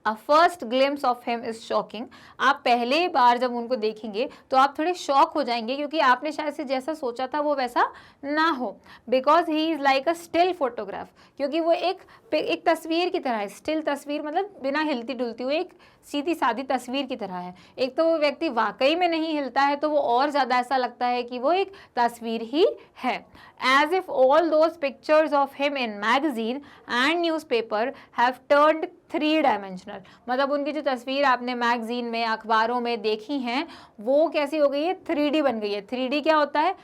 A first glimpse of him is shocking. आप पहले बार जब उनको देखेंगे तो आप थोड़े शॉक हो जाएंगे, क्योंकि आपने शायद से जैसा सोचा था वो वैसा ना हो। Because he is like a still photograph, क्योंकि वो एक तस्वीर की तरह है। स्टिल तस्वीर मतलब बिना हिलती डुलती हुई एक सीधी सादी तस्वीर की तरह है। एक तो वो व्यक्ति वाकई में नहीं हिलता है तो वो और ज़्यादा ऐसा लगता है कि वो एक तस्वीर ही है। As if all those pictures of him in magazine and newspaper have turned 3 dimensional, मतलब उनकी जो तस्वीर आपने मैगजीन में, अखबारों में देखी हैं वो कैसी हो गई है, 3D बन गई है। 3D क्या होता है,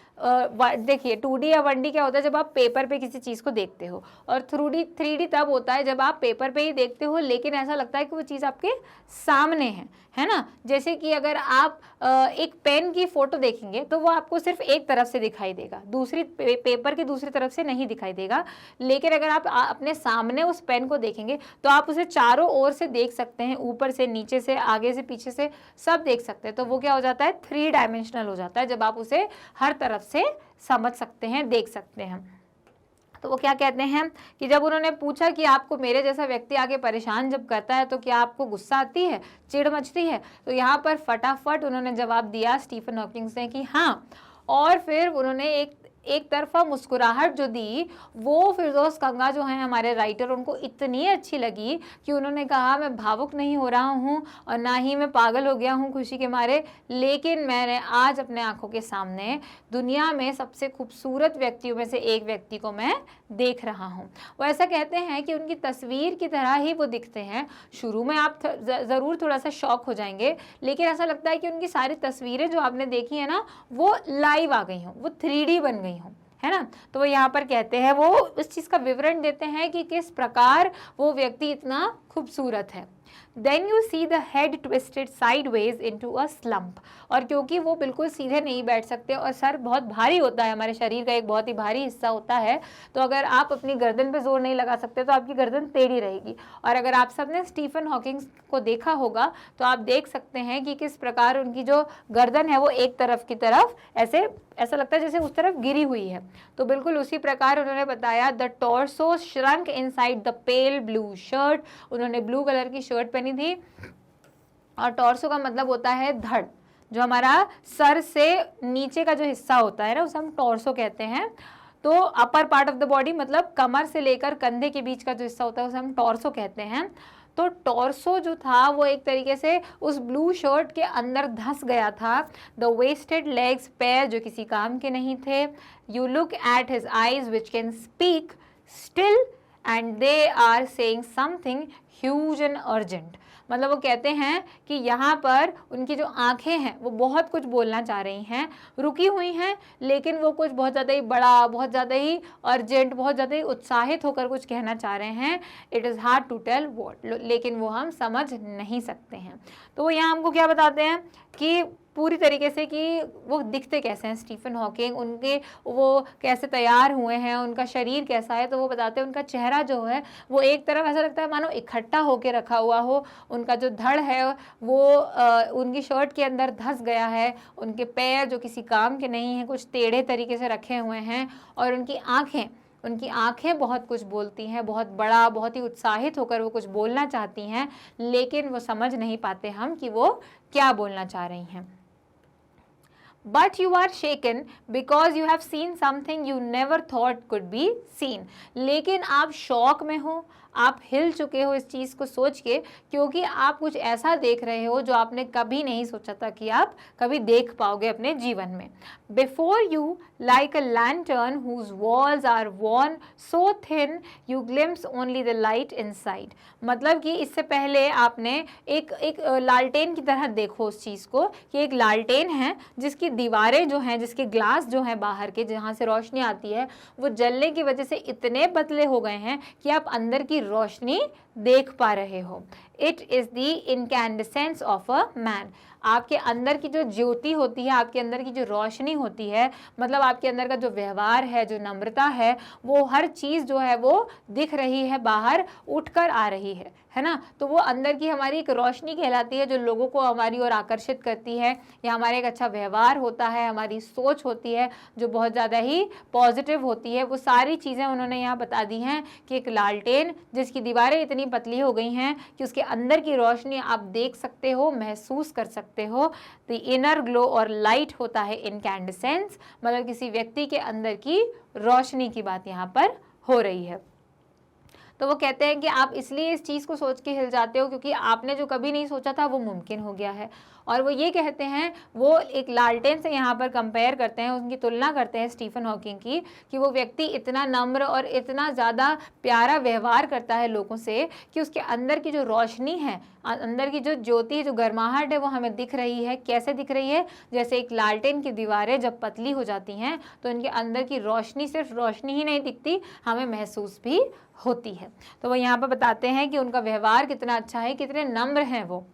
देखिए 2D या 1D क्या होता है जब आप पेपर पे किसी चीज़ को देखते हो, और 3D तब होता है जब आप पेपर पे ही देखते हो लेकिन ऐसा लगता है कि वो चीज़ आपके सामने है ना। जैसे कि अगर आप एक पेन की फ़ोटो देखेंगे तो वो आपको सिर्फ एक तरफ से दिखाई देगा, दूसरी पेपर की दूसरी तरफ से नहीं दिखाई देगा। लेकिन अगर आप अपने सामने उस पेन को देखेंगे तो आप उसे चारों ओर से देख सकते हैं, ऊपर से, नीचे से, आगे से, पीछे से, सब देख सकते हैं। तो वो क्या हो जाता है, 3 डायमेंशनल हो जाता है जब आप उसे हर तरफ से समझ सकते हैं, देख सकते हैं। तो वो क्या कहते हैं कि जब उन्होंने पूछा कि आपको मेरे जैसा व्यक्ति आगे परेशान जब करता है तो क्या आपको गुस्सा आती है, चिढ़ मचती है, तो यहाँ पर फटाफट उन्होंने जवाब दिया स्टीफन हॉकिंस ने कि हाँ। और फिर उन्होंने एक तरफा मुस्कुराहट जो दी वो फिरदौस कंगा जो हैं हमारे राइटर, उनको इतनी अच्छी लगी कि उन्होंने कहा मैं भावुक नहीं हो रहा हूँ और ना ही मैं पागल हो गया हूँ खुशी के मारे, लेकिन मैंने आज अपने आंखों के सामने दुनिया में सबसे खूबसूरत व्यक्तियों में से एक व्यक्ति को मैं देख रहा हूँ। वो ऐसा कहते हैं कि उनकी तस्वीर की तरह ही वो दिखते हैं। शुरू में आप ज़रूर थोड़ा सा शॉक हो जाएंगे, लेकिन ऐसा लगता है कि उनकी सारी तस्वीरें जो आपने देखी है ना वो लाइव आ गई हों, वो 3D बन गई हों, है ना। तो वो यहाँ पर कहते हैं, वो इस चीज़ का विवरण देते हैं कि किस प्रकार वो व्यक्ति इतना खूबसूरत है। Then you see the head twisted sideways into a slump, और क्योंकि वो बिल्कुल सीधे नहीं बैठ सकते और सर बहुत भारी होता है, हमारे शरीर का एक बहुत ही भारी हिस्सा होता है, तो अगर आप अपनी गर्दन पे जोर नहीं लगा सकते तो आपकी गर्दन टेढ़ी रहेगी। और अगर आप सबने स्टीफन हॉकिंस को देखा होगा तो आप देख सकते हैं कि किस प्रकार उनकी जो गर्दन है वो एक तरफ की तरफ ऐसा लगता है जैसे उस तरफ गिरी हुई है। तो बिल्कुल उसी प्रकार उन्होंने बताया, the torso shrunk inside the pale blue shirt, उन्होंने ब्लू कलर की शर्ट पहनी थी। और टॉर्सो का मतलब होता है धड़, जो हमारा सर से नीचे का जो हिस्सा होता है ना उसे हम टॉर्सो कहते हैं। तो upper part of the body मतलब कमर से लेकर कंधे के बीच का जो हिस्सा होता है उसे हम टॉर्सो कहते हैं। तो टॉर्सो जो था वो एक तरीके से उस ब्लू शर्ट के अंदर धंस गया था। द वेस्टेड लेग्स, पैर जो किसी काम के नहीं थे। You look at his eyes which can speak still and they are saying something huge and urgent, मतलब वो कहते हैं कि यहाँ पर उनकी जो आंखें हैं वो बहुत कुछ बोलना चाह रही हैं, रुकी हुई हैं, लेकिन वो कुछ बहुत ज़्यादा ही बड़ा, बहुत ज़्यादा ही अर्जेंट, बहुत ज़्यादा ही उत्साहित होकर कुछ कहना चाह रहे हैं। It is hard to tell what, लेकिन वो हम समझ नहीं सकते हैं। तो वो यहाँ हमको क्या बताते हैं कि पूरी तरीके से कि वो दिखते कैसे हैं स्टीफन हॉकिंग, उनके वो कैसे तैयार हुए हैं, उनका शरीर कैसा है। तो वो बताते हैं उनका चेहरा जो है वो एक तरफ ऐसा लगता है मानो इकट्ठा होकर रखा हुआ हो, उनका जो धड़ है वो उनकी शर्ट के अंदर धंस गया है, उनके पैर जो किसी काम के नहीं हैं कुछ टेढ़े तरीके से रखे हुए हैं, और उनकी आंखें बहुत कुछ बोलती हैं, बहुत बड़ा, बहुत ही उत्साहित होकर वो कुछ बोलना चाहती हैं, लेकिन वो समझ नहीं पाते हम कि वो क्या बोलना चाह रही हैं। But you are shaken because you have seen something you never thought could be seen. लेकिन आप शॉक में हो, आप हिल चुके हो इस चीज़ को सोच के, क्योंकि आप कुछ ऐसा देख रहे हो जो आपने कभी नहीं सोचा था कि आप कभी देख पाओगे अपने जीवन में। Before you, like a lantern whose walls are worn so thin, you glimpse only the light inside. मतलब कि इससे पहले आपने एक लालटेन की तरह देखो उस चीज़ को, कि एक लालटेन है जिसकी दीवारें जो हैं, जिसके ग्लास जो हैं बाहर के, जहाँ से रोशनी आती है, वो जलने की वजह से इतने पतले हो गए हैं कि आप अंदर की रोशनी देख पा रहे हो। It is the incandescence of a man. आपके अंदर की जो ज्योति होती है, आपके अंदर की जो रोशनी होती है, मतलब आपके अंदर का जो व्यवहार है, जो नम्रता है, वो हर चीज़ जो है वो दिख रही है, बाहर उठकर आ रही है ना। तो वो अंदर की हमारी एक रोशनी कहलाती है जो लोगों को हमारी ओर आकर्षित करती है, या हमारा एक अच्छा व्यवहार होता है, हमारी सोच होती है जो बहुत ज़्यादा ही पॉजिटिव होती है। वो सारी चीज़ें उन्होंने यहाँ बता दी हैं कि एक लालटेन जिसकी दीवारें इतनी पतली हो गई हैं कि उसके अंदर की रोशनी आप देख सकते हो, महसूस कर सकते हो। द इनर ग्लो और लाइट होता है इनकैंडेसेंस, मतलब किसी व्यक्ति के अंदर की रोशनी की बात यहाँ पर हो रही है। तो वो कहते हैं कि आप इसलिए इस चीज़ को सोच के हिल जाते हो क्योंकि आपने जो कभी नहीं सोचा था वो मुमकिन हो गया है। और वो ये कहते हैं, वो एक लालटेन से यहाँ पर कंपेयर करते हैं, उनकी तुलना करते हैं स्टीफन हॉकिंग की, कि वो व्यक्ति इतना नम्र और इतना ज़्यादा प्यारा व्यवहार करता है लोगों से कि उसके अंदर की जो रोशनी है, अंदर की जो ज्योति, जो गर्माहट है, वो हमें दिख रही है। कैसे दिख रही है? जैसे एक लालटेन की दीवारें जब पतली हो जाती हैं तो उनके अंदर की रोशनी सिर्फ रोशनी ही नहीं दिखती, हमें महसूस भी होती है। तो वो यहाँ पर बताते हैं कि उनका व्यवहार कितना अच्छा है, कितने नम्र हैं वो।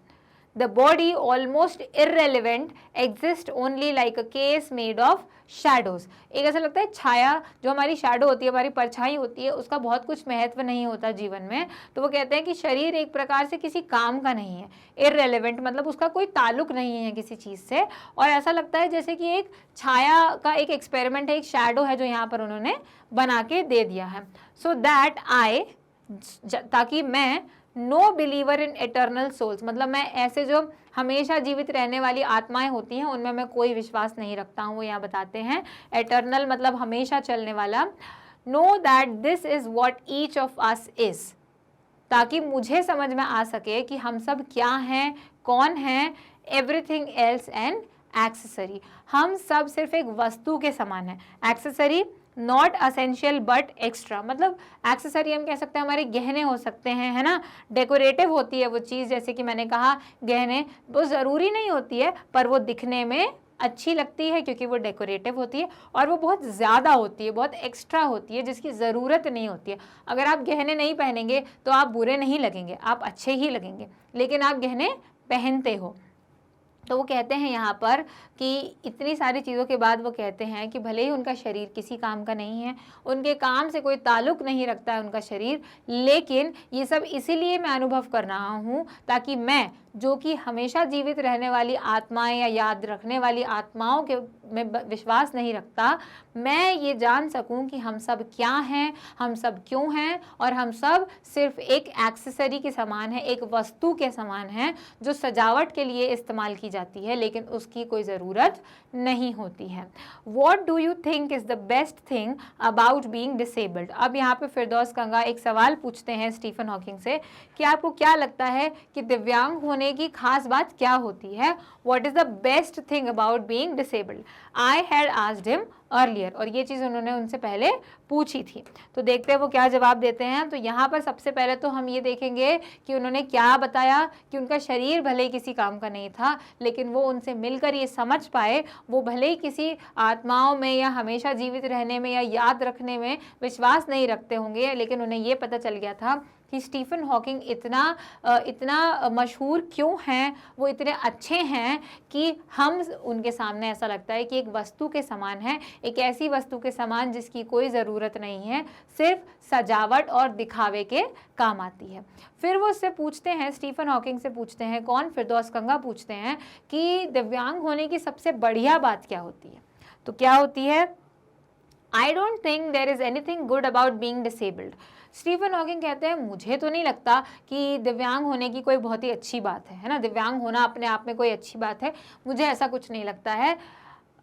The body almost irrelevant exists only like a case made of shadows। एक ऐसा लगता है छाया, जो हमारी शैडो होती है, हमारी परछाई होती है, उसका बहुत कुछ महत्व नहीं होता जीवन में। तो वो कहते हैं कि शरीर एक प्रकार से किसी काम का नहीं है। इररेलेवेंट मतलब उसका कोई ताल्लुक नहीं है किसी चीज़ से, और ऐसा लगता है जैसे कि एक छाया का एक एक्सपेरिमेंट है, एक शैडो है जो यहाँ पर उन्होंने बना के दे दिया है। सो दैट आई, ताकि मैं, no believer in eternal souls, मतलब मैं ऐसे जो हमेशा जीवित रहने वाली आत्माएं होती हैं उनमें मैं कोई विश्वास नहीं रखता हूँ। वो यहाँ बताते हैं एटर्नल मतलब हमेशा चलने वाला। Know that this is what each of us is, ताकि मुझे समझ में आ सके कि हम सब क्या हैं, कौन हैं। एवरीथिंग एल्स एन एक्सेसरी, हम सब सिर्फ एक वस्तु के समान है। Accessory not essential but extra, मतलब एक्सेसरी हम कह सकते हैं हमारे गहने हो सकते हैं, है ना। डेकोरेटिव होती है वो चीज़, जैसे कि मैंने कहा गहने वो ज़रूरी नहीं होती है पर वो दिखने में अच्छी लगती है क्योंकि वो डेकोरेटिव होती है, और वो बहुत ज़्यादा होती है, बहुत एक्स्ट्रा होती है जिसकी ज़रूरत नहीं होती है। अगर आप गहने नहीं पहनेंगे तो आप बुरे नहीं लगेंगे, आप अच्छे ही लगेंगे, लेकिन आप गहने पहनते हो। तो वो कहते हैं यहाँ पर कि इतनी सारी चीज़ों के बाद वो कहते हैं कि भले ही उनका शरीर किसी काम का नहीं है, उनके काम से कोई ताल्लुक नहीं रखता है उनका शरीर, लेकिन ये सब इसीलिए मैं अनुभव कर रहा हूँ ताकि मैं, जो कि हमेशा जीवित रहने वाली आत्माएं या याद रखने वाली आत्माओं के में विश्वास नहीं रखता, मैं ये जान सकूं कि हम सब क्या हैं, हम सब क्यों हैं, और हम सब सिर्फ एक एक्सेसरी के समान है, एक वस्तु के समान है जो सजावट के लिए इस्तेमाल की जाती है लेकिन उसकी कोई ज़रूरत नहीं होती है। What do you think is the best thing about being disabled? अब यहाँ पे फिरदौस कंगा एक सवाल पूछते हैं स्टीफन हॉकिंग से कि आपको क्या लगता है कि दिव्यांग होने की खास बात क्या होती है? What is the best thing about being disabled? I had asked him earlier, और ये चीज़ उन्होंने उनसे पहले पूछी थी। तो देखते हैं वो क्या जवाब देते हैं। तो यहाँ पर सबसे पहले तो हम ये देखेंगे कि उन्होंने क्या बताया कि उनका शरीर भले ही किसी काम का नहीं था, लेकिन वो उनसे मिलकर ये समझ पाए, वो भले ही किसी आत्माओं में या हमेशा जीवित रहने में या याद रखने में विश्वास नहीं रखते होंगे, लेकिन उन्हें ये पता चल गया था कि स्टीफन हॉकिंग इतना मशहूर क्यों हैं, वो इतने अच्छे हैं कि हम उनके सामने ऐसा लगता है कि एक वस्तु के समान है, एक ऐसी वस्तु के समान जिसकी कोई ज़रूरत नहीं है, सिर्फ सजावट और दिखावे के काम आती है। फिर वो उससे पूछते हैं, स्टीफन हॉकिंग से पूछते हैं, कौन, फिरदौस कंगा पूछते हैं कि दिव्यांग होने की सबसे बढ़िया बात क्या होती है। तो क्या होती है? I don't think there is anything good about being disabled. Stephen Hawking कहते हैं मुझे तो नहीं लगता कि दिव्यांग होने की कोई बहुत ही अच्छी बात है ना, दिव्यांग होना अपने आप में कोई अच्छी बात है, मुझे ऐसा कुछ नहीं लगता है।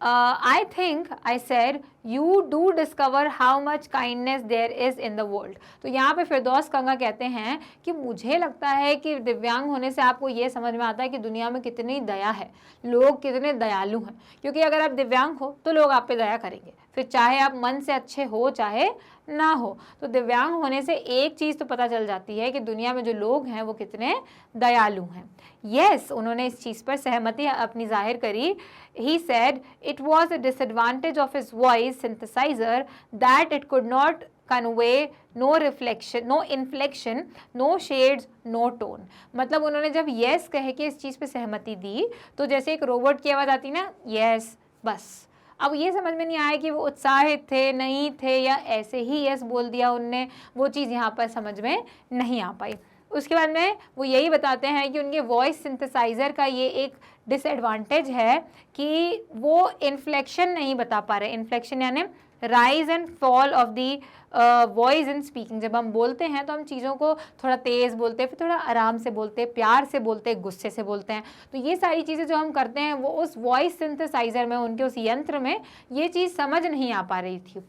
I think I said you do discover how much kindness there is in the world। तो यहाँ पे फिरदौस कंगा कहते हैं कि मुझे लगता है कि दिव्यांग होने से आपको ये समझ में आता है कि दुनिया में कितनी दया है, लोग कितने दयालु हैं, क्योंकि अगर आप दिव्यांग हो तो लोग आप पे दया करेंगे, फिर चाहे आप मन से अच्छे हो चाहे ना हो। तो दिव्यांग होने से एक चीज़ तो पता चल जाती है कि दुनिया में जो लोग हैं वो कितने दयालु हैं। यस, उन्होंने इस चीज़ पर सहमति अपनी जाहिर करी। He said it was a disadvantage of his voice synthesizer that it could not convey, no reflection, no inflection, no shades, no tone. मतलब उन्होंने जब यस कह के इस चीज़ पे सहमति दी तो जैसे एक रोबोट की आवाज़ आती ना, यस, बस। अब ये समझ में नहीं आया कि वो उत्साहित थे, नहीं थे, या ऐसे ही यस बोल दिया उनने, वो चीज़ यहाँ पर समझ में नहीं आ पाई। उसके बाद में वो यही बताते हैं कि उनके वॉइस सिंथेसाइज़र का ये एक डिसएडवांटेज है कि वो इन्फ्लेक्शन नहीं बता पा रहे। इन्फ्लेक्शन यानी rise and fall of the voice in speaking. जब हम बोलते हैं तो हम चीज़ों को थोड़ा तेज़ बोलते हैं, फिर थोड़ा आराम से बोलते हैं, प्यार से बोलते हैं, गुस्से से बोलते हैं। तो ये सारी चीज़ें जो हम करते हैं वो उस वॉइस सिंथेसाइज़र में, उनके उस यंत्र में ये चीज़ समझ नहीं आ पा रही थी।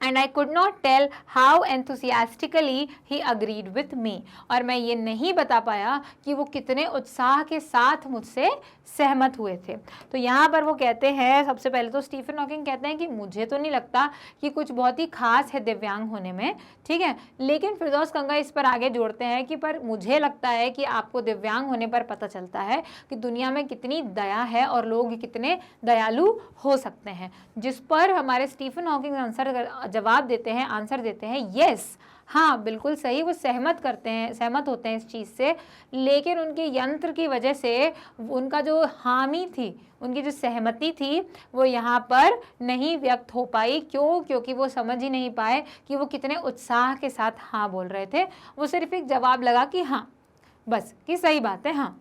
And I could not tell how enthusiastically he agreed with me। और मैं ये नहीं बता पाया कि वो कितने उत्साह के साथ मुझसे सहमत हुए थे। तो यहाँ पर वो कहते हैं, सबसे पहले तो स्टीफन हॉकिंग कहते हैं कि मुझे तो नहीं लगता कि कुछ बहुत ही खास है दिव्यांग होने में, ठीक है, लेकिन फिरदौस कंगा इस पर आगे जोड़ते हैं कि पर मुझे लगता है कि आपको दिव्यांग होने पर पता चलता है कि दुनिया में कितनी दया है और लोग कितने दयालु हो सकते हैं। जिस पर हमारे स्टीफन हॉकिंग जवाब देते हैं, आंसर देते हैं, यस, हाँ बिल्कुल सही, वो सहमत होते हैं इस चीज़ से, लेकिन उनके यंत्र की वजह से उनका जो हामी थी, उनकी जो सहमति थी, वो यहाँ पर नहीं व्यक्त हो पाई। क्यों? क्योंकि वो समझ ही नहीं पाए कि वो कितने उत्साह के साथ हाँ बोल रहे थे। वो सिर्फ एक जवाब लगा कि हाँ, बस, कि सही बात है, हाँ।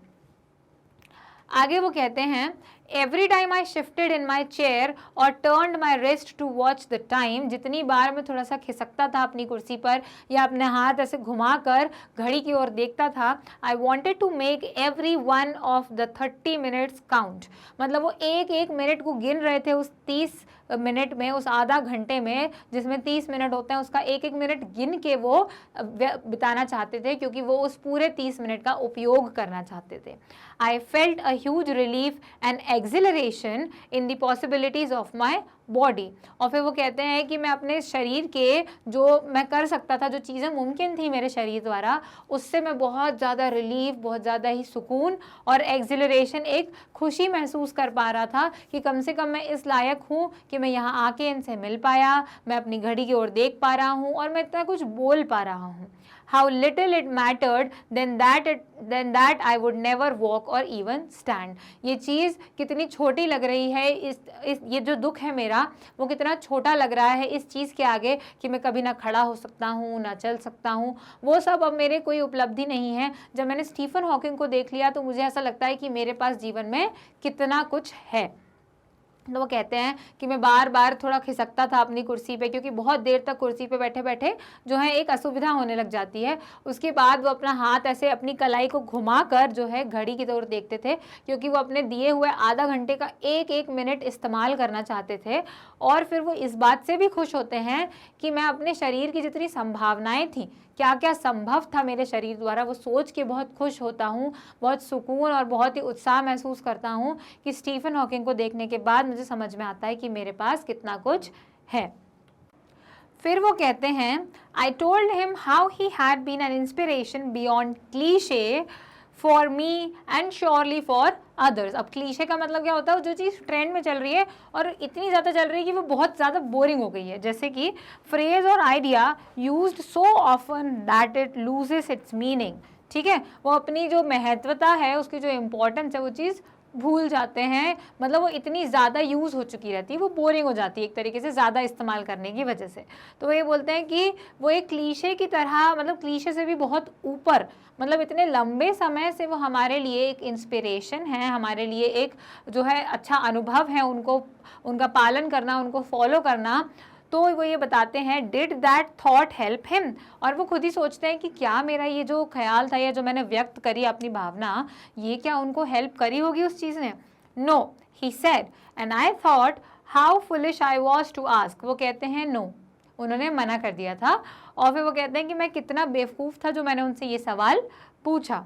आगे वो कहते हैं, every time I shifted in my chair और turned my wrist to watch the time. जितनी बार मैं थोड़ा सा खिसकता था अपनी कुर्सी पर या अपने हाथ ऐसे घुमाकर घड़ी की ओर देखता था, I wanted to make every one of the 30 minutes count. मतलब वो एक एक मिनट को गिन रहे थे उस 30 मिनट में, उस आधा घंटे में जिसमें 30 मिनट होते हैं, उसका एक एक मिनट गिन के वो बिताना चाहते थे, क्योंकि वो उस पूरे 30 मिनट का उपयोग करना चाहते थे। I felt a huge relief and acceleration in the possibilities of my body. और फिर वो कहते हैं कि मैं अपने शरीर के, जो मैं कर सकता था, जो चीज़ें मुमकिन थी मेरे शरीर द्वारा, उससे मैं बहुत ज़्यादा रिलीफ, बहुत ज़्यादा ही सुकून और एक्सिलरेशन, एक खुशी महसूस कर पा रहा था कि कम से कम मैं इस लायक हूँ कि मैं यहाँ आके इनसे मिल पाया, मैं अपनी घड़ी की ओर देख पा रहा हूँ और मैं इतना कुछ बोल पा रहा हूँ। How little it mattered then that I would never walk or even stand। ये चीज़ कितनी छोटी लग रही है, ये जो दुख है मेरा, वो कितना छोटा लग रहा है इस चीज़ के आगे कि मैं कभी ना खड़ा हो सकता हूँ, ना चल सकता हूँ। वो सब अब मेरे कोई उपलब्धि नहीं है। जब मैंने स्टीफन हॉकिंग को देख लिया तो मुझे ऐसा लगता है कि मेरे पास जीवन में कितना कुछ है। तो वो कहते हैं कि मैं बार बार थोड़ा खिसकता था अपनी कुर्सी पे, क्योंकि बहुत देर तक कुर्सी पे बैठे बैठे जो है एक असुविधा होने लग जाती है। उसके बाद वो अपना हाथ ऐसे अपनी कलाई को घुमाकर जो है घड़ी की ओर देखते थे, क्योंकि वो अपने दिए हुए आधा घंटे का एक एक मिनट इस्तेमाल करना चाहते थे। और फिर वो इस बात से भी खुश होते हैं कि मैं अपने शरीर की जितनी संभावनाएँ थी, क्या क्या संभव था मेरे शरीर द्वारा, वो सोच के बहुत खुश होता हूँ, बहुत सुकून और बहुत ही उत्साह महसूस करता हूँ कि स्टीफन हॉकिंग को देखने के बाद मुझे समझ में आता है कि मेरे पास कितना कुछ है। फिर वो कहते हैं, I told him how he had been an inspiration beyond cliche for me and surely for others. अब क्लीशे का मतलब क्या होता है? जो चीज़ ट्रेंड में चल रही है और इतनी ज़्यादा चल रही है कि वो बहुत ज़्यादा बोरिंग हो गई है। जैसे कि फ्रेज और idea used so often that it loses it's meaning. ठीक है, वो अपनी जो महत्वता है, उसकी जो इम्पोर्टेंस है, वो चीज़ भूल जाते हैं। मतलब वो इतनी ज़्यादा यूज़ हो चुकी रहती है, वो बोरिंग हो जाती है एक तरीके से ज़्यादा इस्तेमाल करने की वजह से। तो वो ये बोलते हैं कि वो एक क्लीशे की तरह, मतलब क्लीशे से भी बहुत ऊपर, मतलब इतने लंबे समय से वो हमारे लिए एक इंस्पिरेशन है, हमारे लिए एक जो है अच्छा अनुभव है, उनका पालन करना, उनको फॉलो करना। तो वो ये बताते हैं, did that thought help him. और वो खुद ही सोचते हैं कि क्या मेरा ये जो ख्याल था या जो मैंने व्यक्त करी अपनी भावना, ये क्या उनको हेल्प करी होगी उस चीज़ ने? No, he said, and I thought how foolish I was to ask. वो कहते हैं नो, उन्होंने मना कर दिया था। और फिर वो कहते हैं कि मैं कितना बेवकूफ़ था जो मैंने उनसे ये सवाल पूछा।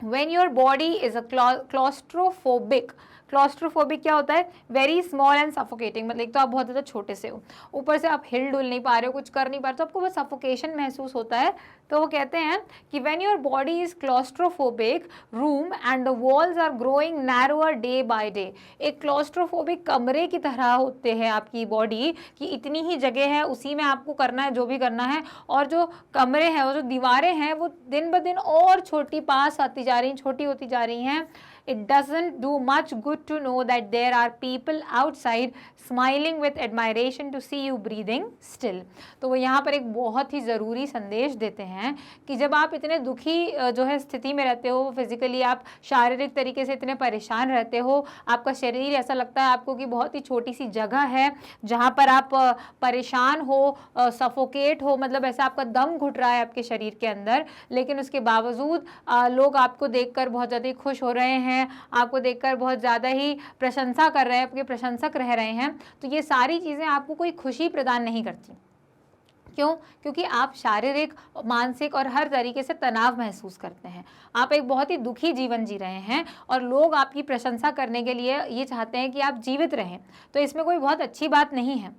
When your body is a claustrophobic, claustrophobic क्या होता है, वेरी स्मॉल एंड सफोकेटिंग, मतलब एक तो आप बहुत ज़्यादा छोटे से हो, ऊपर से आप हिल डुल नहीं पा रहे हो, कुछ कर नहीं पा रहे, तो आपको बस सफोकेशन महसूस होता है। तो वो कहते हैं कि when your body is claustrophobic room and the walls are growing narrower day by day, एक क्लॉस्ट्रोफोबिक कमरे की तरह होते हैं आपकी बॉडी कि इतनी ही जगह है, उसी में आपको करना है जो भी करना है, और जो कमरे हैं, वो जो दीवारें हैं, वो दिन ब दिन और छोटी पास आती जा रही, छोटी होती जा रही हैं। It doesn't do much good to know that there are people outside smiling with admiration to see you breathing still. तो वो यहाँ पर एक बहुत ही ज़रूरी संदेश देते हैं कि जब आप इतने दुखी जो है स्थिति में रहते हो, फिजिकली आप शारीरिक तरीके से इतने परेशान रहते हो, आपका शरीर ऐसा लगता है आपको कि बहुत ही छोटी सी जगह है जहाँ पर आप परेशान हो, सफोकेट हो, मतलब ऐसा आपका दम घुट रहा है आपके शरीर के अंदर, लेकिन उसके बावजूद लोग आपको देखकर बहुत ज़्यादा खुश हो रहे हैं, आपको देखकर बहुत ज़्यादा ही प्रशंसा कर रहे हैं, आपके प्रशंसक रह रहे हैं। तो ये सारी चीज़ें आपको कोई खुशी प्रदान नहीं करती। क्यों? क्योंकि आप शारीरिक, मानसिक और हर तरीके से तनाव महसूस करते हैं, आप एक बहुत ही दुखी जीवन जी रहे हैं, और लोग आपकी प्रशंसा करने के लिए ये चाहते हैं कि आप जीवित रहें। तो इसमें कोई बहुत अच्छी बात नहीं है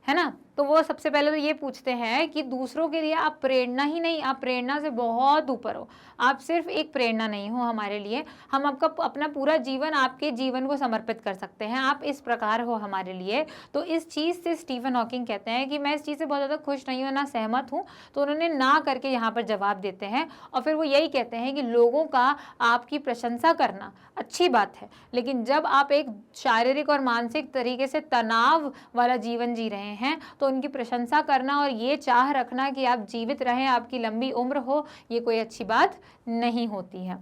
ना। तो वो सबसे पहले तो ये पूछते हैं कि दूसरों के लिए आप प्रेरणा ही नहीं, आप प्रेरणा से बहुत ऊपर हो, आप सिर्फ एक प्रेरणा नहीं हो हमारे लिए, हम आपका अपना पूरा जीवन आपके जीवन को समर्पित कर सकते हैं, आप इस प्रकार हो हमारे लिए। तो इस चीज़ से स्टीफन हॉकिंग कहते हैं कि मैं इस चीज़ से बहुत ज़्यादा खुश नहीं हूँ, ना सहमत हूँ। तो उन्होंने ना करके यहाँ पर जवाब देते हैं, और फिर वो यही कहते हैं कि लोगों का आपकी प्रशंसा करना अच्छी बात है, लेकिन जब आप एक शारीरिक और मानसिक तरीके से तनाव वाला जीवन जी रहे हैं, तो उनकी प्रशंसा करना और ये चाह रखना कि आप जीवित रहें, आपकी लंबी उम्र हो, ये कोई अच्छी बात नहीं होती है।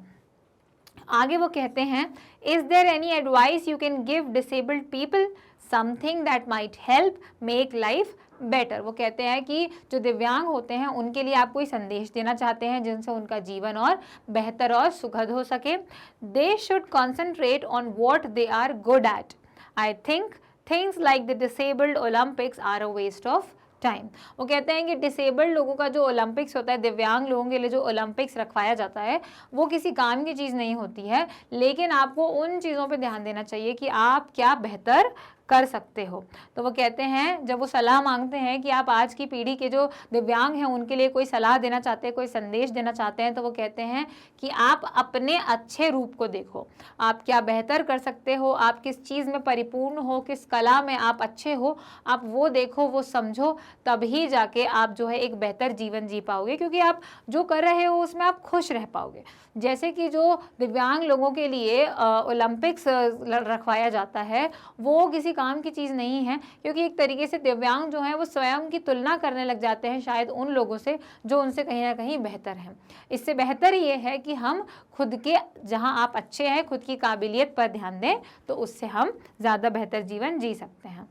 आगे वो कहते हैं, is there any advice you can give disabled people, something that might help make life better. वो कहते हैं कि जो दिव्यांग होते हैं उनके लिए आप कोई संदेश देना चाहते हैं जिनसे उनका जीवन और बेहतर और सुखद हो सके। They should concentrate on what they are good at. I think things like the disabled Olympics are a waste of time. वो कहते हैं कि डिसेबल्ड लोगों का जो ओलंपिक्स होता है, दिव्यांग लोगों के लिए जो ओलंपिक्स रखवाया जाता है, वो किसी काम की चीज़ नहीं होती है, लेकिन आपको उन चीज़ों पे ध्यान देना चाहिए कि आप क्या बेहतर कर सकते हो। तो वो कहते हैं, जब वो सलाह मांगते हैं कि आप आज की पीढ़ी के जो दिव्यांग हैं उनके लिए कोई सलाह देना चाहते हैं, कोई संदेश देना चाहते हैं, तो वो कहते हैं कि आप अपने अच्छे रूप को देखो, आप क्या बेहतर कर सकते हो, आप किस चीज़ में परिपूर्ण हो, किस कला में आप अच्छे हो, आप वो देखो, वो समझो, तभी जाके आप जो है एक बेहतर जीवन जी पाओगे, क्योंकि आप जो कर रहे हो उसमें आप खुश रह पाओगे। जैसे कि जो दिव्यांग लोगों के लिए ओलंपिक्स रखवाया जाता है, वो किसी काम की चीज़ नहीं है, क्योंकि एक तरीके से दिव्यांग जो हैं वो स्वयं की तुलना करने लग जाते हैं शायद उन लोगों से जो उनसे कहीं ना कहीं बेहतर हैं। इससे बेहतर ये है कि हम खुद के, जहां आप अच्छे हैं, खुद की काबिलियत पर ध्यान दें, तो उससे हम ज़्यादा बेहतर जीवन जी सकते हैं।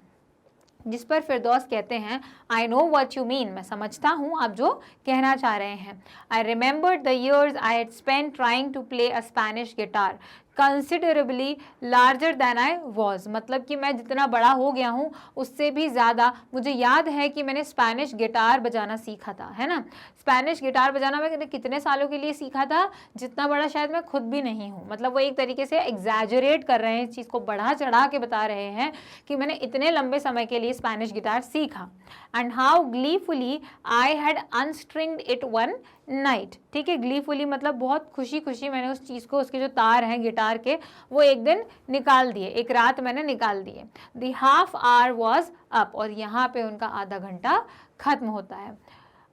जिस पर फिरदौस कहते हैं, I know what you mean, मैं समझता हूँ आप जो कहना चाह रहे हैं। I remember the years I had spent trying to play a Spanish guitar considerably larger than I was. मतलब कि मैं जितना बड़ा हो गया हूँ उससे भी ज़्यादा मुझे याद है कि मैंने स्पेनिश गिटार बजाना सीखा था, है ना। स्पेनिश गिटार बजाना मैंने कितने सालों के लिए सीखा था, जितना बड़ा शायद मैं खुद भी नहीं हूँ। मतलब वो एक तरीके से एग्जैजरेट कर रहे हैं, इस चीज़ को बढ़ा चढ़ा के बता रहे हैं कि मैंने इतने लंबे समय के लिए स्पेनिश गिटार सीखा। And how gleefully I had unstringed it one night. ठीक है, ग्लीफुली मतलब बहुत खुशी खुशी मैंने उस चीज़ को, उसके जो तार हैं गिटार के, वो एक दिन निकाल दिए, एक रात मैंने निकाल दिए। The half hour was up, और यहाँ पे उनका आधा घंटा खत्म होता है।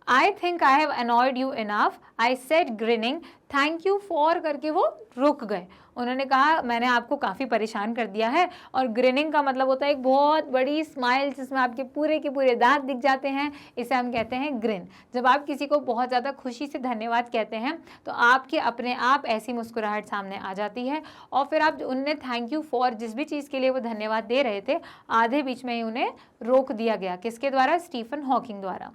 I think I have annoyed you enough, I said grinning, thank you for करके वो रुक गए। उन्होंने कहा मैंने आपको काफ़ी परेशान कर दिया है, और ग्रिनिंग का मतलब होता है एक बहुत बड़ी स्माइल जिसमें आपके पूरे के पूरे दांत दिख जाते हैं, इसे हम कहते हैं ग्रिन। जब आप किसी को बहुत ज़्यादा खुशी से धन्यवाद कहते हैं तो आपके अपने आप ऐसी मुस्कुराहट सामने आ जाती है, और फिर आप उन्हें थैंक यू फॉर जिस भी चीज़ के लिए वो धन्यवाद दे रहे थे, आधे बीच में ही उन्हें रोक दिया गया। किसके द्वारा? स्टीफन हॉकिंग द्वारा।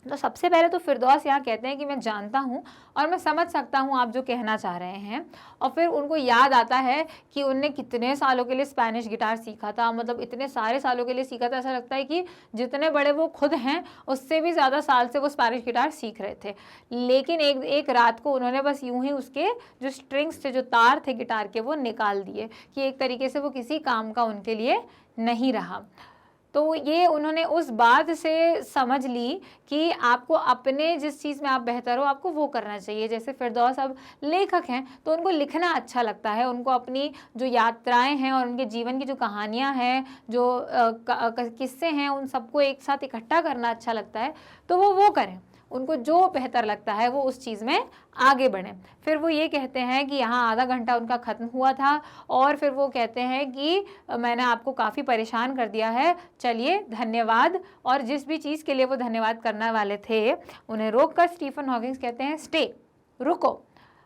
तो सबसे पहले तो फिरदौस यहाँ कहते हैं कि मैं जानता हूँ और मैं समझ सकता हूँ आप जो कहना चाह रहे हैं। और फिर उनको याद आता है कि उनने कितने सालों के लिए स्पेनिश गिटार सीखा था, मतलब इतने सारे सालों के लिए सीखा था, ऐसा लगता है कि जितने बड़े वो खुद हैं उससे भी ज़्यादा साल से वो स्पेनिश गिटार सीख रहे थे। लेकिन एक रात को उन्होंने बस यूं ही उसके जो स्ट्रिंग्स थे, जो तार थे गिटार के, वो निकाल दिए कि एक तरीके से वो किसी काम का उनके लिए नहीं रहा। तो ये उन्होंने उस बात से समझ ली कि आपको अपने जिस चीज़ में आप बेहतर हो आपको वो करना चाहिए। जैसे फिरदौस अब लेखक हैं तो उनको लिखना अच्छा लगता है, उनको अपनी जो यात्राएं हैं और उनके जीवन की जो कहानियां हैं, जो किस्से हैं, उन सबको एक साथ इकट्ठा करना अच्छा लगता है, तो वो करें। उनको जो बेहतर लगता है वो उस चीज़ में आगे बढ़ें। फिर वो ये कहते हैं कि यहाँ आधा घंटा उनका ख़त्म हुआ था और फिर वो कहते हैं कि मैंने आपको काफ़ी परेशान कर दिया है, चलिए धन्यवाद। और जिस भी चीज़ के लिए वो धन्यवाद करने वाले थे उन्हें रोक कर स्टीफन हॉकिंस कहते हैं स्टे, रुको।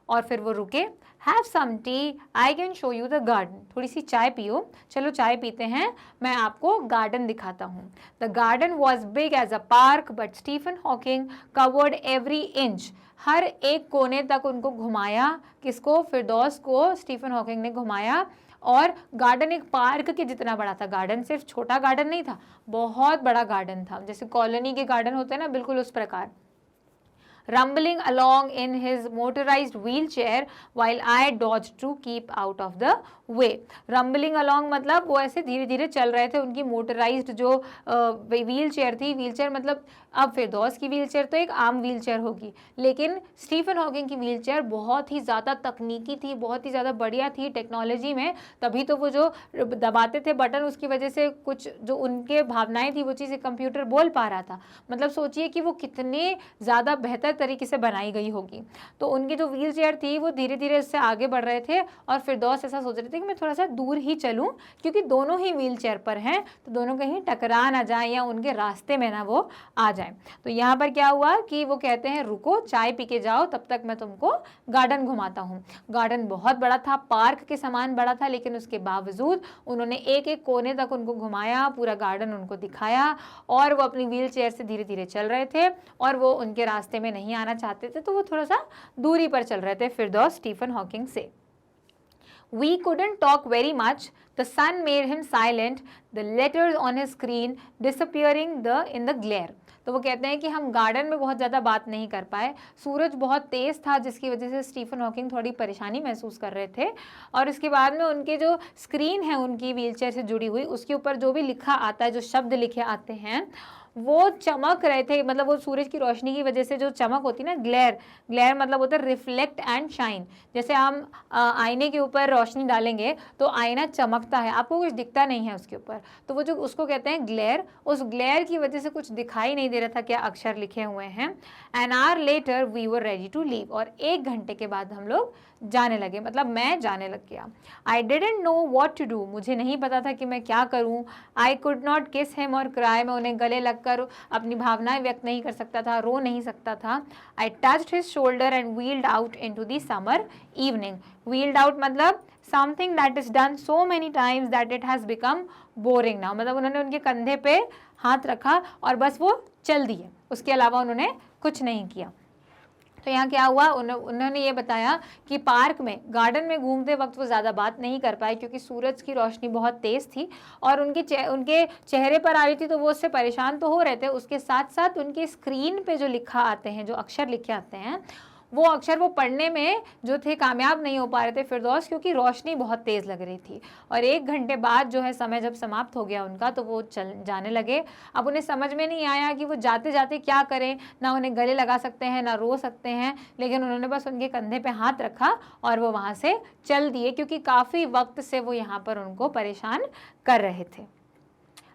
और फिर वो रुके। Have some tea, I can show you the garden, थोड़ी सी चाय पियो, चलो चाय पीते हैं, मैं आपको गार्डन दिखाता हूँ। The garden was big as a park but Stephen Hawking covered every inch, हर एक कोने तक उनको घुमाया। किसको? फिरदौस को स्टीफन हॉकिंग ने घुमाया। और गार्डन एक पार्क के जितना बड़ा था। गार्डन सिर्फ छोटा गार्डन नहीं था, बहुत बड़ा गार्डन था, जैसे कॉलोनी के गार्डन होते हैं ना, बिल्कुल उस प्रकार। Rumbling along in his motorized wheelchair while I dodged to keep out of the way. Rumbling along मतलब वो ऐसे धीरे धीरे चल रहे थे। उनकी मोटराइज्ड जो व्हील चेयर थी, व्हील चेयर मतलब अब फिरदौस की व्हील चेयर तो एक आम व्हील चेयर होगी, लेकिन स्टीफन हॉकिंग की व्हील चेयर बहुत ही ज़्यादा तकनीकी थी, बहुत ही ज़्यादा बढ़िया थी टेक्नोलॉजी में। तभी तो वो जो दबाते थे बटन, उसकी वजह से कुछ जो उनके भावनाएं थी वो चीज़ कंप्यूटर बोल पा रहा था। मतलब सोचिए कि वो कितने ज़्यादा बेहतर तरीके से बनाई गई होगी। तो उनकी जो व्हील चेयर थी वो धीरे धीरे इससे आगे बढ़ रहे थे और फिरदौस ऐसा सोच रहे थे कि मैं थोड़ा सा दूर ही चलूं, क्योंकि दोनों ही व्हील चेयर पर हैं तो दोनों कहीं टकरा ना जाए या उनके रास्ते में ना वो आ जाए। तो यहाँ पर क्या हुआ कि वो कहते हैं रुको, चाय पी के जाओ, तब तक मैं तुमको गार्डन घुमाता हूँ। गार्डन बहुत बड़ा था, पार्क के समान बड़ा था, लेकिन उसके बावजूद उन्होंने एक एक कोने तक उनको घुमाया, पूरा गार्डन उनको दिखाया। और वो अपनी व्हील चेयर से धीरे धीरे चल रहे थे और वो उनके रास्ते में नहीं आना चाहते थे, तो वो थोड़ा सा दूरी पर चल रहे थे फिरदौस स्टीफन हॉकिंग से। We couldn't talk very much. The sun made him silent, the letters on his screen disappearing in the glare. तो वो कहते हैं कि हम गार्डन में बहुत ज़्यादा बात नहीं कर पाए, सूरज बहुत तेज़ था जिसकी वजह से स्टीफन हॉकिंग थोड़ी परेशानी महसूस कर रहे थे। और इसके बाद में उनके जो स्क्रीन है उनकी व्हीलचेयर से जुड़ी हुई, उसके ऊपर जो भी लिखा आता है, जो शब्द लिखे आते हैं, वो चमक रहे थे। मतलब वो सूरज की रोशनी की वजह से जो चमक होती है ना, ग्लेयर, ग्लेयर मतलब होता है रिफ्लेक्ट एंड शाइन। जैसे हम आईने के ऊपर रोशनी डालेंगे तो आईना चमकता है, आपको कुछ दिखता नहीं है उसके ऊपर, तो वो जो उसको कहते हैं ग्लेयर, उस ग्लेयर की वजह से कुछ दिखाई नहीं दे रहा था क्या अक्षर लिखे हुए हैं। An hour later we were ready to leave, और 1 घंटे के बाद हम लोग जाने लगे, मतलब मैं जाने लग गया। I didn't know what to do, मुझे नहीं पता था कि मैं क्या करूं। I could not kiss him और क्राई, मैं उन्हें गले लगकर अपनी भावनाएं व्यक्त नहीं कर सकता था, रो नहीं सकता था। I touched his shoulder and wheeled out into the summer evening. Wheeled out मतलब something that is done so many times that it has become boring now, मतलब उन्होंने उनके कंधे पे हाथ रखा और बस वो चल दिए, उसके अलावा उन्होंने कुछ नहीं किया। तो यहाँ क्या हुआ, उन्होंने ये बताया कि पार्क में, गार्डन में घूमते वक्त वो ज़्यादा बात नहीं कर पाए क्योंकि सूरज की रोशनी बहुत तेज़ थी और उनके चेहरे पर आ रही थी, तो वो उससे परेशान तो हो रहे थे। उसके साथ साथ उनके स्क्रीन पे जो लिखा आते हैं, जो अक्षर लिखे आते हैं, वो अक्षर वो पढ़ने में जो थे कामयाब नहीं हो पा रहे थे फिरदौस, क्योंकि रोशनी बहुत तेज़ लग रही थी। और 1 घंटे बाद जो है समय जब समाप्त हो गया उनका, तो वो जाने लगे। अब उन्हें समझ में नहीं आया कि वो जाते जाते क्या करें, ना उन्हें गले लगा सकते हैं ना रो सकते हैं, लेकिन उन्होंने बस उनके कंधे पे हाथ रखा और वो वहाँ से चल दिए, क्योंकि काफ़ी वक्त से वो यहाँ पर उनको परेशान कर रहे थे।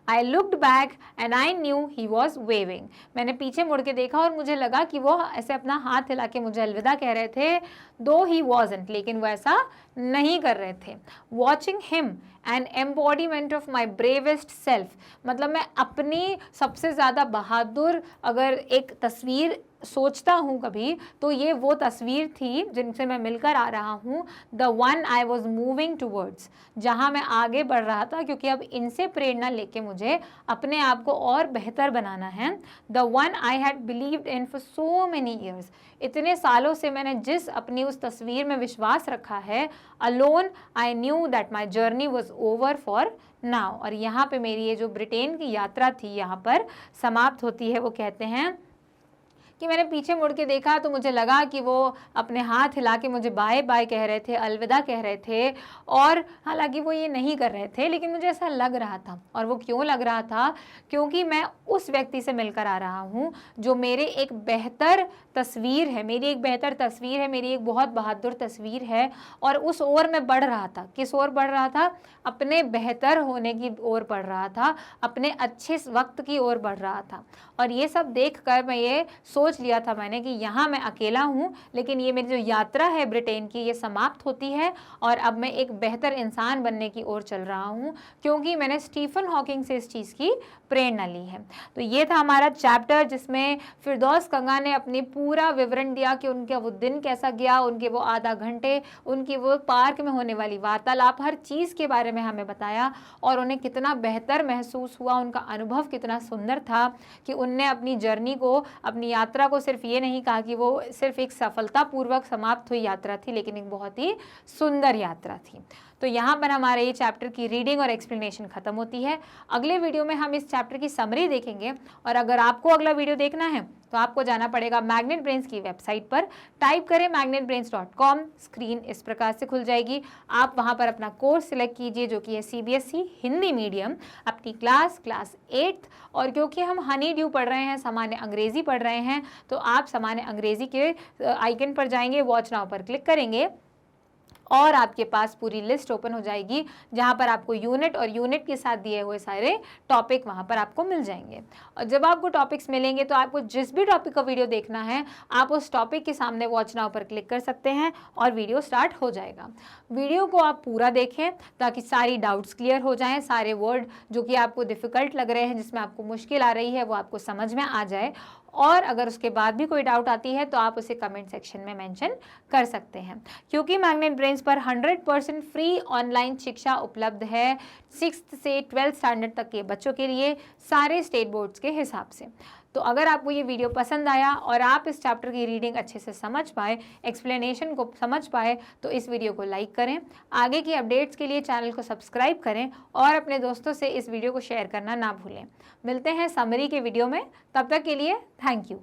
I looked back and I knew he was waving. मैंने पीछे मुड़ के देखा और मुझे लगा कि वो ऐसे अपना हाथ हिला के मुझे अलविदा कह रहे थे। Though he wasn't, लेकिन वो ऐसा नहीं कर रहे थे। Watching him, an embodiment of my bravest self, मतलब मैं अपनी सबसे ज़्यादा बहादुर अगर एक तस्वीर सोचता हूँ कभी तो ये वो तस्वीर थी जिनसे मैं मिलकर आ रहा हूँ, the one I was moving towards, जहाँ मैं आगे बढ़ रहा था, क्योंकि अब इनसे प्रेरणा लेके मुझे अपने आप को और बेहतर बनाना है। The one I had believed in for so many years, इतने सालों से मैंने जिस अपनी उस तस्वीर में विश्वास रखा है, alone I knew that my journey was over for now. और यहाँ पे मेरी ये जो ब्रिटेन की यात्रा थी यहाँ पर समाप्त होती है। वो कहते हैं कि मैंने पीछे मुड़ के देखा तो मुझे लगा कि वो अपने हाथ हिला के मुझे बाय बाय कह रहे थे, अलविदा कह रहे थे, और हालांकि वो ये नहीं कर रहे थे, लेकिन मुझे ऐसा लग रहा था। और वो क्यों लग रहा था? क्योंकि मैं उस व्यक्ति से मिलकर आ रहा हूँ जो मेरे एक बेहतर तस्वीर है, मेरी एक बेहतर तस्वीर है, मेरी एक बहुत बहादुर तस्वीर है, और उस ओर मैं बढ़ रहा था। किस ओर बढ़ रहा था? अपने बेहतर होने की ओर बढ़ रहा था, अपने अच्छे वक्त की ओर बढ़ रहा था। और ये सब देखकर मैं ये सोच लिया था मैंने कि यहाँ मैं अकेला हूँ, लेकिन ये मेरी जो यात्रा है ब्रिटेन की, ये समाप्त होती है और अब मैं एक बेहतर इंसान बनने की ओर चल रहा हूँ, क्योंकि मैंने स्टीफन हॉकिंग से इस चीज़ की प्रेरणा ली है। तो ये था हमारा चैप्टर जिसमें फिरदौस कंगा ने अपनी पूरा विवरण दिया कि उनका वो दिन कैसा गया, उनके वो आधा घंटे, उनकी वो पार्क में होने वाली वार्तालाप, हर चीज़ के बारे में हमें बताया और उन्हें कितना बेहतर महसूस हुआ, उनका अनुभव कितना सुंदर था कि उनने अपनी जर्नी को, अपनी यात्रा को सिर्फ ये नहीं कहा कि वो सिर्फ एक सफलतापूर्वक समाप्त हुई यात्रा थी, लेकिन एक बहुत ही सुंदर यात्रा थी। तो यहाँ पर हमारे ये चैप्टर की रीडिंग और एक्सप्लेनेशन खत्म होती है। अगले वीडियो में हम इस चैप्टर की समरी देखेंगे, और अगर आपको अगला वीडियो देखना है तो आपको जाना पड़ेगा मैग्नेट ब्रेन्स की वेबसाइट पर, टाइप करें magnetbrains.com, स्क्रीन इस प्रकार से खुल जाएगी। आप वहाँ पर अपना कोर्स सिलेक्ट कीजिए जो कि है CBSE हिंदी मीडियम, अपनी क्लास 8th, और क्योंकि हम हनी ड्यू पढ़ रहे हैं, सामान्य अंग्रेजी पढ़ रहे हैं, तो आप सामान्य अंग्रेजी के आइकन पर जाएंगे, वॉच नाउ पर क्लिक करेंगे और आपके पास पूरी लिस्ट ओपन हो जाएगी जहाँ पर आपको यूनिट और यूनिट के साथ दिए हुए सारे टॉपिक वहाँ पर आपको मिल जाएंगे। और जब आपको टॉपिक्स मिलेंगे तो आपको जिस भी टॉपिक का वीडियो देखना है, आप उस टॉपिक के सामने वॉच नाउ पर क्लिक कर सकते हैं और वीडियो स्टार्ट हो जाएगा। वीडियो को आप पूरा देखें ताकि सारी डाउट्स क्लियर हो जाएँ, सारे वर्ड जो कि आपको डिफ़िकल्ट लग रहे हैं, जिसमें आपको मुश्किल आ रही है, वो आपको समझ में आ जाए। और अगर उसके बाद भी कोई डाउट आती है तो आप उसे कमेंट सेक्शन में मेंशन कर सकते हैं, क्योंकि मैग्नेट ब्रेन्स पर 100% फ्री ऑनलाइन शिक्षा उपलब्ध है 6th से 12th स्टैंडर्ड तक के बच्चों के लिए, सारे स्टेट बोर्ड्स के हिसाब से। तो अगर आपको ये वीडियो पसंद आया और आप इस चैप्टर की रीडिंग अच्छे से समझ पाए, एक्सप्लेनेशन को समझ पाए, तो इस वीडियो को लाइक करें। आगे की अपडेट्स के लिए चैनल को सब्सक्राइब करें और अपने दोस्तों से इस वीडियो को शेयर करना ना भूलें। मिलते हैं समरी के वीडियो में, तब तक के लिए थैंक यू।